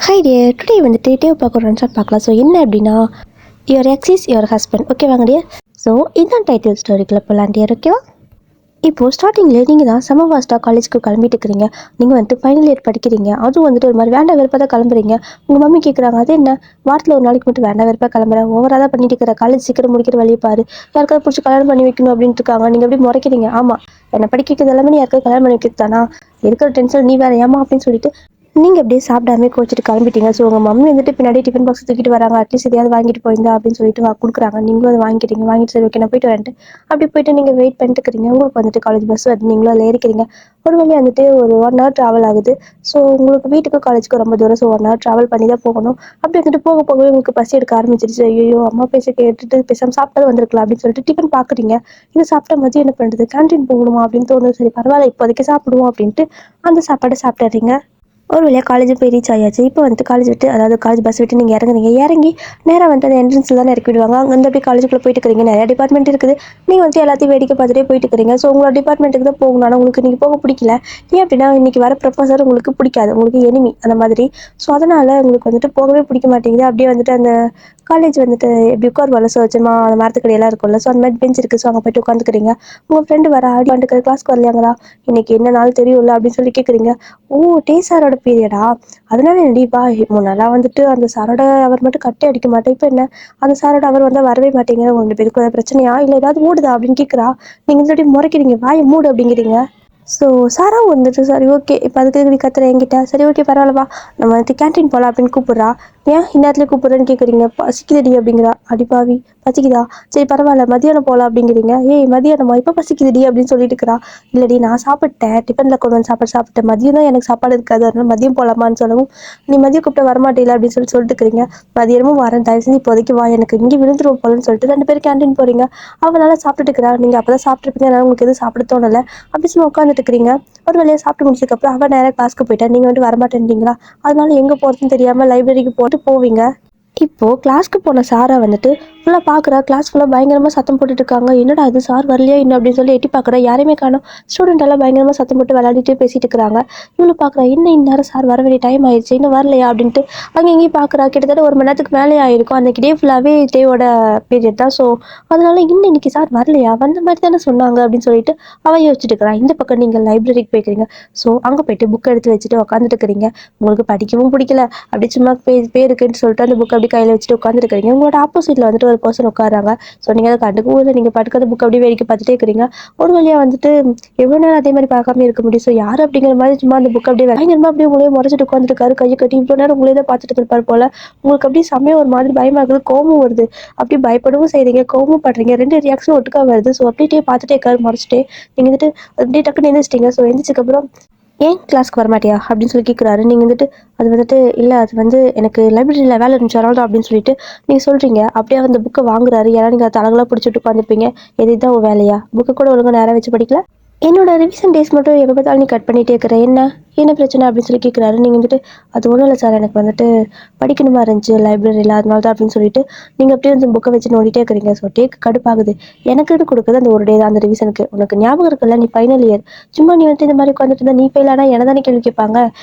Hi dear, today வந்துட்டு டேவ் பார்க்க ஒரு ஷாட் பார்க்கலாம். ஸோ என்ன அப்படின்னா, your ex is your husband. ஓகேவாங்க டியர்? ஸோ இதுதான் டைட்டில் ஸ்டோரிக்குள்ள போகலாம் டியர். ஓகேவா? இப்போது ஸ்டார்டிங்கில் நீங்கள் தான் செம ஃபாஸ்ட்டாக காலேஜுக்கு கிளம்பிட்டு இருக்கிறீங்க. நீங்கள் வந்துட்டு ஃபைனல் இயர் படிக்கிறீங்க. அதுவும் வந்துட்டு ஒரு மாதிரி வேண்டாம் வெறுப்பாக தான் கிளம்புறீங்க. உங்கள் மம்மி கேட்குறாங்க, அது என்ன வாரத்தில் ஒரு நாளைக்கு மட்டும் வேண்டாம் வெறுப்பாக கிளம்புறேன், ஓவராக தான் பண்ணிட்டு இருக்கிற, காலேஜ் சீக்கிரம் முடிக்கிற வழியை பாரு, யாருக்காவது பிடிச்சி கல்யாணம் பண்ணி வைக்கணும் அப்படின்ட்டு இருக்காங்க. நீங்கள் எப்படி முறைக்கிறீங்க? ஆமாம், என்னை படிக்க வைக்கிறது எல்லாமே நீ யாருக்காவது கல்யாணம் பண்ணி வைக்கிறது தானா, இருக்கிற டென்ஷன் நீ வேறு ஏமா அப்படின்னு சொல்லிட்டு நீங்கள் அப்படியே சாப்பிடாமே கோச்சிட்டு கிளம்பிட்டீங்க. ஸோ உங்கள் மம்மி வந்துட்டு பின்னாடி டிஃபன் பாக்ஸ் தூக்கிட்டு வராங்க. அட்லீஸ்ட் எதையாவது வாங்கிட்டு போயிருந்தா அப்படின்னு சொல்லிட்டு கொடுக்குறாங்க. நீங்களும் அதை வாங்கிக்கிறீங்க. வாங்கிட்டு சரி ஓகே நான் போயிட்டு வரேன்ட்டு அப்படி போயிட்டு நீங்கள் வெயிட் பண்ணிட்டுக்கிறீங்க. உங்களுக்கு வந்துட்டு காலேஜ் பஸ் வந்து நீங்களும் அதில் ஏறிக்கிறீங்க. ஒரு வழி வந்துட்டு ஒரு 1 hour ட்ராவல் ஆகுது. ஸோ உங்களுக்கு வீட்டுக்கு காலேஜுக்கு ரொம்ப தூரம். ஸோ 1 hour ட்ராவல் பண்ணி தான் போகணும். அப்படி வந்துட்டு போக போகவே உங்களுக்கு பசி எடுக்க ஆரம்பிச்சிருச்சு. ஐயோ அம்மா பேச கேட்டுட்டு பேசாமல் சாப்பிட்டது வந்திருக்கலாம் அப்படின்னு சொல்லிட்டு டிஃபன் பார்க்குறீங்க. இது சாப்பிட்டா மதியம் என்ன பண்ணுறது, கேன்டீன் போகணுமா அப்படின்னு தோணுது. சரி பரவாயில்ல இப்போதைக்கு சாப்பிடுவோம் அப்படின்ட்டு அந்த சாப்பாடை சாப்பிட்டுறீங்க. ஒரு வழியாக காலேஜ் போய் ரீச் ஆயாச்சு. இப்போ வந்துட்டு காலேஜ் விட்டு, அதாவது காலேஜ் பஸ் விட்டு நீங்கள் இறங்குறீங்க. இறங்கி நேராக வந்துட்டு அந்த என்ட்ரன்ஸில் தான் இறக்கி விடுவாங்க. அங்கே வந்து அப்படியே காலேஜுக்குள்ளே போயிட்டு இருக்கிறீங்க. நிறையா டிபார்ட்மெண்ட் இருக்குது. நீங்கள் வந்துட்டு எல்லாத்தையும் வேடிக்கை பார்த்துட்டே போயிட்டு இருக்கிறீங்க. ஸோ உங்களோட டிபார்ட்மெண்ட்டுக்கு தான் போகணும். ஆனால் உங்களுக்கு நீங்கள் போக பிடிக்கல. ஏன் அப்படின்னா இன்றைக்கி வர ப்ரொஃபஸர் உங்களுக்கு பிடிக்காது, உங்களுக்கு எனிமி அந்த மாதிரி. ஸோ அதனால் உங்களுக்கு வந்துட்டு போகவே பிடிக்க மாட்டேங்குது. அப்படியே வந்துட்டு அந்த காலேஜ் வந்துட்டு எப்படி உட்கார் வளச வச்சுமா அந்த மரத்துக்கடையெல்லாம் இருக்கும்ல. ஸோ அந்த மாதிரி பெஞ்ச் இருக்குது. ஸோ அங்கே போய்ட்டு உட்காந்துக்கிறீங்க. உங்கள் ஃப்ரெண்டு வர ஆடி வந்துட்டு கிளாஸ்க்கு வரலையாங்களா, இன்றைக்கி என்ன நாள் தெரியும்ல அப்படின்னு சொல்லி கேட்குறீங்க. ஓ டே சாரோட பீரியடா, அதனால என்னடிப்பா முன்னெல்லாம் வந்துட்டு அந்த சாரோட அவர் மட்டும் கட்டே அடிக்க மாட்டேன், இப்போ என்ன அந்த சாரோட அவர் வந்தால் வரவே மாட்டேங்க, உங்களுக்கு பேருக்கு ஏதாவது பிரச்சனையா இல்லை ஏதாவது மூடுதா அப்படின்னு கேட்குறா. நீங்கள் வந்துட்டு முறைக்கிறீங்க, வாயை மூடு அப்படிங்கிறீங்க. ஸோ சாராவும் வந்துட்டு சரி ஓகே இப்போ அதுக்கு இப்படி கத்துற என்கிட்ட, சரி ஓகே பரவாயில்லவா நம்ம வந்துட்டு கேன்டீன் போகலாம் அப்படின்னு கூப்பிட்றா. ஏன் இந்நேரத்துலேயே கூப்பிட்றேன்னு கேட்குறீங்க. பசிக்குதுடி அப்படிங்கிறா. அடிப்பாவி பசிக்குதா, சரி பரவாயில்ல மதியானம் போகலாம் அப்படிங்கிறீங்க. ஏய் மதியானமா, இப்போ பசிக்குதுடி அப்படின்னு சொல்லிட்டு இருக்கிறா. இல்லடி நான் சாப்பிட்டேன், டிஃபனில் கொண்டு வந்து சாப்பிட்டேன், மதியம் தான் எனக்கு சாப்பாடு இருக்காது, அதனால மதியம் போகலாமான்னு சொல்லவும் நீ மதியம் கூப்பிட்டு வரமாட்டேல அப்படின்னு சொல்லிட்டு இருக்கிறீங்க. மதியமும் வரேன், தயவு செஞ்சு இப்போதைக்கு வா, எனக்கு இங்கே விழுந்துரும் போலன்னு சொல்லிட்டு 2 பேரும் கேன்டீன் போகிறீங்க. அவனால சாப்பிட்டுட்டு இருக்கிறா. நீங்கள் அப்போ தான் சாப்பிட்ருப்பீங்க, அதனால உங்களுக்கு எதுவும் சாப்பிட தோணலை. அப்படி சொல்லி உட்காந்துட்டு இருக்கிறீங்க. ஒரு வழியாக சாப்பிட்டு முடிச்சதுக்கப்புறம் அவன் நேராக கிளாஸ்க்கு போயிட்டா. நீங்கள் வந்துட்டு வரமாட்டேன்றீங்களா, அதனால எங்கே போகிறதுன்னு தெரியாமல் லைப்ரரிக்கு போட்டு போவீங்க. இப்போது கிளாஸ்க்கு போன சாரை வந்துட்டு ஃபுல்லாக பார்க்குறா. கிளாஸ் ஃபுல்லாக பயங்கரமாக சத்தம் போட்டுட்டு இருக்காங்க. என்னடா அது சார் வரலையா என்ன அப்படின்னு சொல்லி எட்டி பார்க்குறா. யாரையுமே காணோம். ஸ்டூடெண்ட் எல்லாம் பயங்கரமாக சத்தம் போட்டு விளையாடிட்டு பேசிட்டு இருக்கிறாங்க. இவ்வளோ பார்க்குறா, என்ன இந்நேரம் சார் வர வேண்டிய டைம் ஆயிடுச்சு, இன்னும் வரலையா அப்படின்ட்டு அங்கே இங்கேயும் பார்க்குறா. கிட்டத்தட்ட 1 மணி நேரத்துக்கு மேலே ஆயிருக்கும். அன்றைக்கி டே ஃபுல்லாகவே டேவோட பீரியட் தான். ஸோ அதனால இன்னைக்கு சார் வரலையா, வந்த மாதிரி தானே சொன்னாங்க அப்படின்னு சொல்லிட்டு அவன் யோசிச்சுட்டு இருக்கிறான். இந்த பக்கம் நீங்கள் லைப்ரரிக்கு போய்க்கிறீங்க. ஸோ அங்கே போயிட்டு புக் எடுத்து வச்சுட்டு உட்காந்துட்டு இருக்கிறீங்க. உங்களுக்கு படிக்கவும் பிடிக்கல, அப்படி சும்மா பேருக்குன்னு சொல்லிட்டு அந்த புக் அப்படி கையில் வச்சுட்டு உட்காந்துருக்கிறீங்க. உங்களோட ஆப்போசிட்டில் வந்துட்டு ஒரு பர்சன் உட்காராங்க. ஸோ நீங்கள் அதை கண்டுக்கவும் இல்லை. நீங்கள் பாட்டுக்கு அந்த புக் அப்படியே வேடிக்கை பார்த்துட்டே இருக்கிறீங்க. ஒரு வழியாக வந்துட்டு எவ்வளோ நேரம் அதே மாதிரி பார்க்காம இருக்க முடியும். ஸோ யார் அப்படிங்கிற மாதிரி சும்மா அந்த புக் அப்படியே பயங்கரமாக அப்படியே உங்களே முறைச்சிட்டு உட்காந்துருக்காரு. கையை கட்டி இவ்வளோ நேரம் உங்களே தான் பார்த்துட்டு இருப்பார் போல. உங்களுக்கு அப்படியே சமயம் ஒரு மாதிரி பயமாகுது, கோவம் வருது. அப்படியே பயப்படவும் செய்கிறீங்க, கோவமும் படுறீங்க. 2 ரியாக்ஷனும் ஒட்டுக்கா வருது. ஸோ அப்படியே பார்த்துட்டே இருக்காரு முறைச்சிட்டே. நீங்கள் வந்துட்டு அப்படியே டக்குன்னு எழுந்திரிச்சிட்டிங்க. ஸோ எழுந்திரிச்சதுக்கப்புறம் ஏன் கிளாஸ்க்கு வரமாட்டியா அப்படின்னு சொல்லி கேட்குறாரு. நீங்கள் வந்துட்டு அது வந்துட்டு இல்லை, அது வந்து எனக்கு லைப்ரரியில் வேலை இருந்துச்சு அதனால தான் அப்படின்னு சொல்லிட்டு நீங்கள் சொல்கிறீங்க. அப்படியே அந்த புக்கை வாங்குறாரு. ஏன்னா நீங்கள் தலங்களாக பிடிச்சிட்டு உட்காந்துருப்பீங்க. எது தான் உன் வேலையா, புக்கை கூட ஒழுங்காக நேரம் வச்சு படிக்கல, என்னோட ரிவிஷன் டேஸ் மட்டும் எப்போ பார்த்தாலும் நீ கட் பண்ணிகிட்டே இருக்கிற, என்ன பிரச்சனை அப்படின்னு சொல்லி கேட்குறாரு. நீங்கள் வந்துட்டு அது ஒன்றும் இல்லை சார், எனக்கு வந்துட்டு படிக்கணுமா இருந்துச்சு லைப்ரரியில், அதனால தான் அப்படின்னு சொல்லிட்டு நீங்கள் அப்படியே வந்து புக்கை வச்சு நோண்டிட்டே இருக்கிறீங்க. ஸோ டேக்கு கடுப்பாகுது. எனக்குன்னு கொடுக்குறது அந்த ஒரு டே தான் அந்த ரிவிஷனுக்கு. உனக்கு ஞாபகம் இருக்குல்ல, நீ ஃபைனல் இயர் சும்மா நீ வந்துட்டு இந்த மாதிரி உட்காந்துட்டு இருந்தா நீ ஃபெயில் ஆனால் என்ன தானே கேள்வி கேட்பாங்க,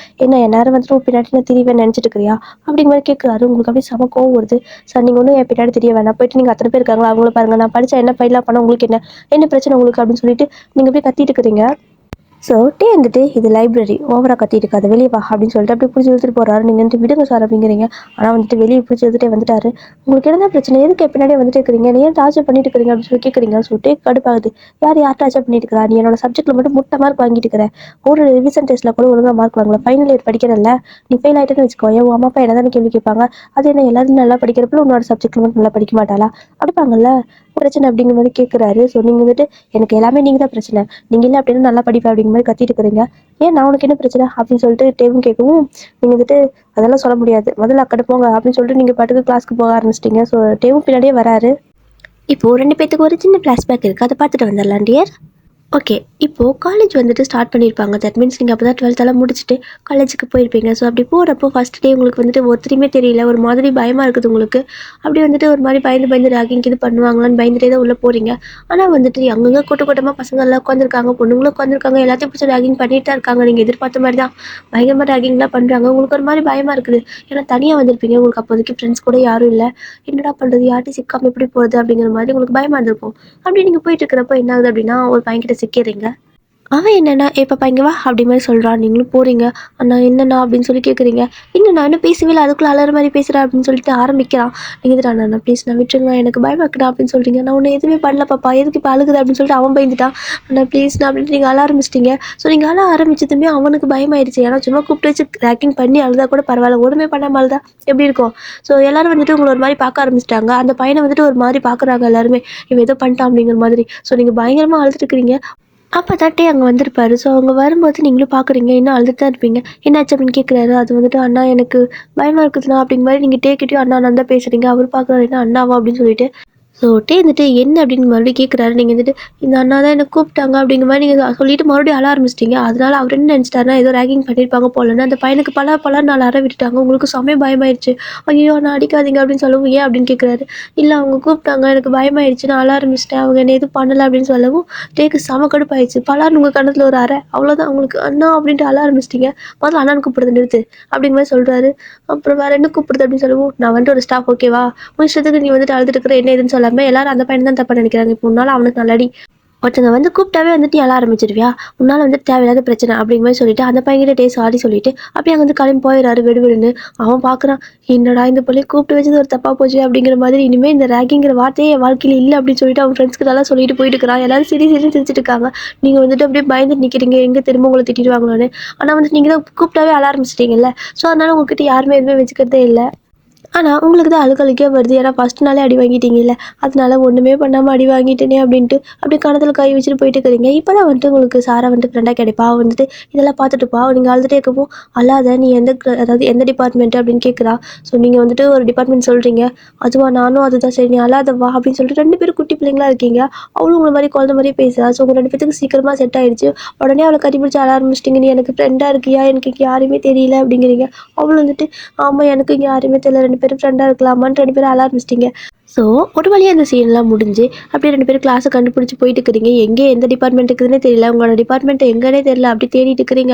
என்ன நேரம் வந்துட்டு பின்னாடி நான் திரிவேன் நினச்சிட்டு இருக்கிறியா அப்படிங்கிற மாதிரி கேட்குறாரு. உங்களுக்கு அப்படியே சம கோவம் வருது. சார் நீங்கள் ஒன்றும் என் பின்னாடி தெரிய வேணாம், போயிட்டு நீங்கள் அத்தனை பேர் இருக்காங்களா அவங்கள பாருங்கள், நான் படித்தா என்ன ஃபெயிலாக பண்ண உங்களுக்கு என்ன பிரச்சனை உங்களுக்கு அப்படின்னு சொல்லிட்டு நீங்கள் அப்படியே கத்திட்டு இருக்கிறீங்க. ஸோ டே வந்துட்டு இது லைப்ரரி, ஓவராக கத்திட்டு இருக்காது, வெளியே வா அப்படின்னு சொல்லிட்டு அப்படியே பிடிச்சி இழுத்துட்டு போகிறாரு. நீங்கள் வந்துட்டு விடுங்க சார் அப்படிங்கிறீங்க. ஆனால் வந்துட்டு வெளியே பிடிச்சி இழுத்துட்டே வந்துட்டாரு. உங்களுக்கு என்ன பிரச்சனை, எதுக்கு பின்னாடியே வந்துட்டு இருக்கிறீங்க, நீ ஏன் டார்ச்சர் பண்ணிட்டு இருக்கிறீங்க அப்படின்னு சொல்லி கேட்குறீங்க. ஸோ டே கடுப்பாகுது. யார் டார்ச்சர் பண்ணிட்டு இருக்கிறா, நீ என்னோட சப்ஜெக்ட்டில் மட்டும் முட்டை மார்க் வாங்கிட்டு இருக்கிற, ஒரு ரிவிஷன் டெஸ்ட்டில் கூட ஒழுங்காக மார்க் வாங்கல, ஃபைனல் இயர் படிக்கிறல்ல, நீ ஃபெயில் ஆகிட்டேன்னு வச்சுக்கோ, என் அம்மா அப்பா என்ன தானே கேள்வி கேட்பாங்க, அது என்ன எல்லாரும் நல்லா படிக்கிறப்பல உன்னோட சப்ஜெக்ட்டில் மட்டும் நல்லா படிக்க மாட்டாளா அப்படிப்பாங்கல்ல, பிரச்சனை அப்படிங்கிற மாதிரி கேட்குறாரு. ஸோ நீங்கள் வந்துட்டு எனக்கு எல்லாமே நீங்கள் தான் பிரச்சனை, நீங்கள் இல்லை அப்படின்னா நல்லா படிப்பேன் அப்படிங்கிற மாதிரி கத்திட்டு இருக்கிறீங்க. ஏன் நான் உனக்கு என்ன பிரச்சனை அப்படின்னு சொல்லிட்டு டேவும் கேட்கவும் நீங்கள் வந்துட்டு அதெல்லாம் சொல்ல முடியாது, முதல்ல அக்கடை போங்க அப்படின்னு சொல்லிட்டு நீங்கள் பாட்டுக்கு கிளாஸ்க்கு போக ஆரம்பிச்சிட்டிங்க. ஸோ டேவும் பின்னாடியே வராரு. இப்போது 2 பேத்துக்கு ஒரு சின்ன ஃப்ளாஷ்பேக் இருக்குது, அதை பார்த்துட்டு வந்துடலாம் டியர். ஓகே. இப்போ காலேஜ் வந்துட்டு ஸ்டார்ட் பண்ணியிருப்பாங்க. தட் மீன்ஸ் நீங்க அப்பதான் 12த் முடிச்சுட்டு காலேஜுக்கு போயிருப்பீங்க. ஸோ அப்படி போறப்போ ஃபர்ஸ்ட் டே உங்களுக்கு வந்துட்டு ஒருத்தரையுமே தெரியல. ஒரு மாதிரி பயமா இருக்குது உங்களுக்கு. அப்படி வந்துட்டு ஒரு மாரி பயந்து பயந்து ராகிங்க்கு இது பண்ணுவாங்களான்னு பயந்துட்டே தான் உள்ள போறீங்க. ஆனா வந்துட்டு அங்கங்க கூட்ட கூட்டமா பசங்கள்லாம் உட்காந்துருக்காங்க, பொண்ணுங்களும் உட்காந்துருக்காங்க. எல்லாத்தையும் பிடிச்சு ராகிங் பண்ணிட்டு தான் இருக்காங்க. நீங்க எதிர்பார்த்த மாரி தான் பயங்கரமா ராகிங்லாம் பண்றாங்க. உங்களுக்கு ஒரு மாரி பயமா இருக்குது. ஏன்னா தனியா வந்திருப்பீங்க. உங்களுக்கு அப்போதைக்கு ஃப்ரெண்ட்ஸ் கூட யாரும் இல்ல. என்னடா பண்றது? யார்ட்டயும் சிக்காம எப்படி போறது? அப்படிங்கிற மாரி உங்களுக்கு பயமா இருந்திருக்கும். அப்படி நீங்க போயிட்டு இருக்கிறப்போ என்ன ஆகுது அப்படின்னா, ஒரு பையன்கிட்ட சிக்கிறீங்க. அவன் என்னன்னா, "ஏ பாப்பா இங்க வா" அப்படி மாரி சொல்றான். நீங்களும் போறீங்க. "அண்ணா என்னண்ணா?" அப்படின்னு சொல்லி கேட்குறீங்க. "இல்லண்ணா இன்னும் பேசவே இல்ல. அதுக்குள்ள அலற மாரி பேசுற" அப்படின்னு சொல்லிட்டு ஆரம்பிக்கிறான். நீங்க வந்துட்டு, "அண்ணா ப்ளீஸ்ண்ணா விட்டுருங்கண்ணா. எனக்கு பயமா இருக்குண்ணா" அப்படின்னு சொல்றீங்க. "நான் உன்ன எதுவுமே பண்ணல பாப்பா. எதுக்கு இப்ப அழுகுற?" அப்படின்னு சொல்லிட்டு அவன் பயந்துட்டான். "அண்ணா ப்ளீஸ்ண்ணா" அப்படின்ட்டு நீங்க அழ ஆரம்பிச்சிட்டீங்க. ஸோ நீங்க அழ ஆரம்பிச்சதுமே அவனுக்கு பயமாயிருச்சு. ஏன்னா சும்மா கூப்பிட்டு வச்சு ரேக்கிங் பண்ணி அழுதா கூட பரவாயில்ல. ஒண்ணுமே பண்ணாம அழுதா எப்படி இருக்கும்? ஸோ எல்லாரும் வந்துட்டு உங்கள ஒரு மாரி பார்க்க ஆரம்பிச்சுட்டாங்க. அந்த பையன வந்துட்டு ஒரு மாரி பார்க்குறாங்க எல்லாருமே. இவன் ஏதோ பண்ணிட்டான் அப்படிங்கிற மாதிரி. ஸோ நீங்க பயங்கரமா அழுதுட்டு இருக்கிறீங்க. அப்ப தான் டே அங்க வந்திருப்பாரு. ஸோ அவங்க வரும்போது நீங்களும் பார்க்குறீங்க. இன்னும் அழுதுட்டு தான் இருப்பீங்க. "என்னாச்சு?" அப்படின்னு கேட்குறாரு. அது வந்துட்டு, "அண்ணா எனக்கு பயமா இருக்குதுண்ணா" அப்படிங்கிற மாரி நீங்க டே கிட்டயும் அண்ணா அண்ணான்னு தான் பேசுறீங்க. அவரு பார்க்குறாரு, "என்ன அண்ணாவா?" அப்படின்னு சொல்லிட்டு. ஸோ டே வந்துட்டு என்ன அப்படின்னு மறுபடியும் கேட்குறாரு. நீங்கள் வந்துட்டு இந்த அண்ணா தான் என்ன கூப்பிட்டாங்க அப்படிங்கிற மாதிரி நீங்கள் சொல்லிட்டு மறுபடியும் அழ ஆரம்பிச்சிட்டீங்க. அதனால அவர் என்ன நினச்சிட்டாருன்னா ஏதோ ரேகிங் பண்ணியிருப்பாங்க போலன்னு அந்த பையனுக்கு பல நாள் அற விட்டுட்டாங்க. உங்களுக்கு செமைய பயமாயிருச்சு. ஐயோ நான் அடிக்காதீங்க அப்படின்னு சொல்லவும் ஏன் அப்படின்னு கேட்குறாரு. இல்லை அவங்க கூப்பிட்டாங்க எனக்கு பயமாயிருச்சு நான் அழ ஆரம்பிச்சிட்டேன் அவங்க என்ன எதுவும் பண்ணலை அப்படின்னு சொல்லவும் டேக்கு செம கடுப்பாயிடுச்சு. பலான்னு உங்கள் கண்ணத்தில் ஒரு அறை அவ்வளோதான் உங்களுக்கு அண்ணா அப்படின்ட்டு அழ ஆரம்பிச்சிட்டிங்க. முதல்ல அண்ணான்னு கூப்பிடுறது நிறுத்து அப்படிங்கிற மாதிரி சொல்கிறாரு. அப்புறம் வேறு என்ன கூப்பிடுறது அப்படின்னு சொல்லவும் நான் வந்துட்டு ஒரு ஸ்டாஃப் ஓகேவா உன் இஷ்டத்துக்கு நீ வந்துட்டு அழுதுட்டு இருக்கிற என்ன ஏதுன்னு சொல்லாம எல்லாரும் அந்த பையன் தான் தப்பா நினைக்கிறாங்க. இப்போ உன்னால அவனுக்கு நல்லடி ஒருத்தங்க வந்து கூப்பிட்டாவே வந்துட்டு நீ எழ ஆரம்பிச்சிருவியா? உன்னால வந்துட்டு தேவையில்லாத பிரச்சனை அப்படிங்கிற மாரி சொல்லிட்டு, அந்த பையன்கிட்ட சாரி சொல்லிட்டு, அப்படியே அங்கருந்து கிளம்பி போயிறாரு வெடுவெடுன்னு. அவன் பார்க்குறான், என்னடா இந்த புள்ளைய கூப்பிட்டு வச்சது ஒரு தப்பா போச்சே அப்படிங்கிற மாதிரி, இனிமே இந்த ரேகிங்கிற வார்த்தையே என் வாழ்க்கையில இல்ல அப்படின்னு சொல்லிட்டு அவன் ஃப்ரெண்ட்ஸ் கிட்டலாம் சொல்லிட்டு போயிட்டு இருக்கிறான். எல்லாரும் சிரின்னு சிரிச்சுட்டு இருக்காங்க. நீங்க வந்துட்டு அப்படியே பயந்துட்டு நிக்கிறீங்க, எங்க திரும்ப உங்கள திட்டிடுவாங்களோன்னு. ஆனா வந்துட்டு நீங்க தான் கூப்பிட்டாவே அழ ஆரம்பிச்சிட்டீங்கல்ல. ஸோ அதனால உங்ககிட்ட யாருமே எதுவுமே வச்சுக்கிறதே இல்ல. ஆனா, உங்களுக்கு தான் அழுகழுக்கே வருது. ஏன்னா ஃபர்ஸ்ட் நாளே அடி வாங்கிட்டீங்கல்ல. அதனால ஒண்ணுமே பண்ணாம அடி வாங்கிட்டேனே அப்டின்ட்டு, அப்படியே கன்னத்துல கை வச்சுட்டு போயிட்டு இருக்கிறீங்க. இப்ப தான் வந்துட்டு உங்களுக்கு சாரா வந்துட்டு ஃப்ரெண்டா கிடைப்பா. அவ வந்துட்டு இதெல்லாம் பார்த்துட்டுப்பா, நீங்க அழுதுட்டே இருக்கப்போ, "அழாத நீ அதாவது எந்த டிபார்ட்மெண்ட்?" அப்படின்னு கேட்குறா. ஸோ நீங்க வந்துட்டு ஒரு டிபார்ட்மெண்ட் சொல்றீங்க. "அதுவா நானும் அதுதான். சரி நீ அழாத வா" அப்படின்னு சொல்லிட்டு 2 பேரும் குட்டி பிள்ளைங்களா இருக்கீங்க. அவளும் உங்கள மாரி குழந்த மாரியே பேசுறா. ஸோ உங்க 2 பேத்துக்கு சீக்கிரமா செட் ஆயிடுச்சு. உடனே அவள கட்டிப்பிடிச்சு அழ ஆரம்பிச்சுட்டீங்க. "நீ எனக்கு ஃப்ரெண்டா இருக்கியா? எனக்கு இங்க யாரையுமே தெரியல" அப்படிங்கிறீங்க. அவளும் வந்துட்டு ஆமா எனக்கு இங்க யாருமே தெரியல 2 பேரும் ஃப்ரெண்டா இருக்கலாமான்னு 2 பேரும் அழ ஆரம்பிச்சிட்டீங்க. ஸோ ஒரு வழியா இந்த சீன்லாம் முடிஞ்சு அப்படியே 2 பேரும் கிளாஸை கண்டுபிடிச்சு போயிட்டு இருக்கிறீங்க. எங்கே எந்த டிபார்ட்மெண்ட் இருக்குதுன்னே தெரியல. உங்களோட டிபார்ட்மெண்ட் எங்கன்னே தெரியல. அப்படி தேடிட்டு இருக்கிறீங்க.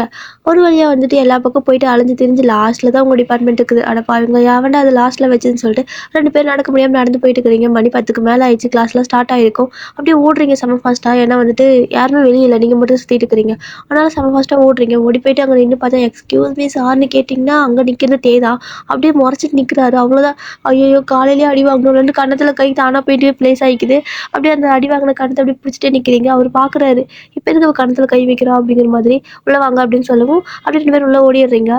ஒரு வழியா வந்துட்டு எல்லா பக்கம் போயிட்டு அலைஞ்சு திரிஞ்சு லாஸ்ட்ல தான் உங்க டிபார்ட்மெண்ட் இருக்குது. அட பாவிங்களா எவன்டா அது லாஸ்ட்ல வச்சுன்னு சொல்லிட்டு 2 பேரும் நடக்க முடியாம நடந்து போயிட்டு இருக்கிறீங்க. மணி 10க்கு மேல ஆயிடுச்சு. கிளாஸ்லாம் ஸ்டார்ட் ஆயிருக்கும். அப்படியே ஓடுறீங்க செம ஃபாஸ்ட்டா. ஏன்னா வந்துட்டு யாருமே வெளியே இல்லை. நீங்க மட்டும் சுத்திட்டு இருக்கிறீங்க. அதனால செம ஃபாஸ்ட்டா ஓடுறீங்க. ஓடி போயிட்டு அங்க நின்னு பார்த்தா எக்ஸ்கியூஸ் மீ சார்ன்னு கேட்டிங்கன்னா, அங்க நிக்கிறது தேதான். அப்படியே முறைச்சிட்டு நிக்கிறாரு. அவ்வளோதான். ஐயய்யோ! காலையிலேயே அடி வாங்கணும்லன்ட்டு கன்னத்துல கை தானா போயிட்டு பிளேஸ் ஆயிக்குது. அப்படியே அந்த அடி வாங்கின கன்னத்த அப்படியே பிடிச்சிட்டே நிக்கிறீங்க. அவரு பார்க்குறாரு. இப்ப எதுக்கு அவ கன்னத்துல கை வைக்கிறா? அப்படிங்கிற மாதிரி. உள்ள வாங்க அப்படின்னு சொல்லவும், அப்படியே 2 பேரும் உள்ள ஓடிர்றீங்க.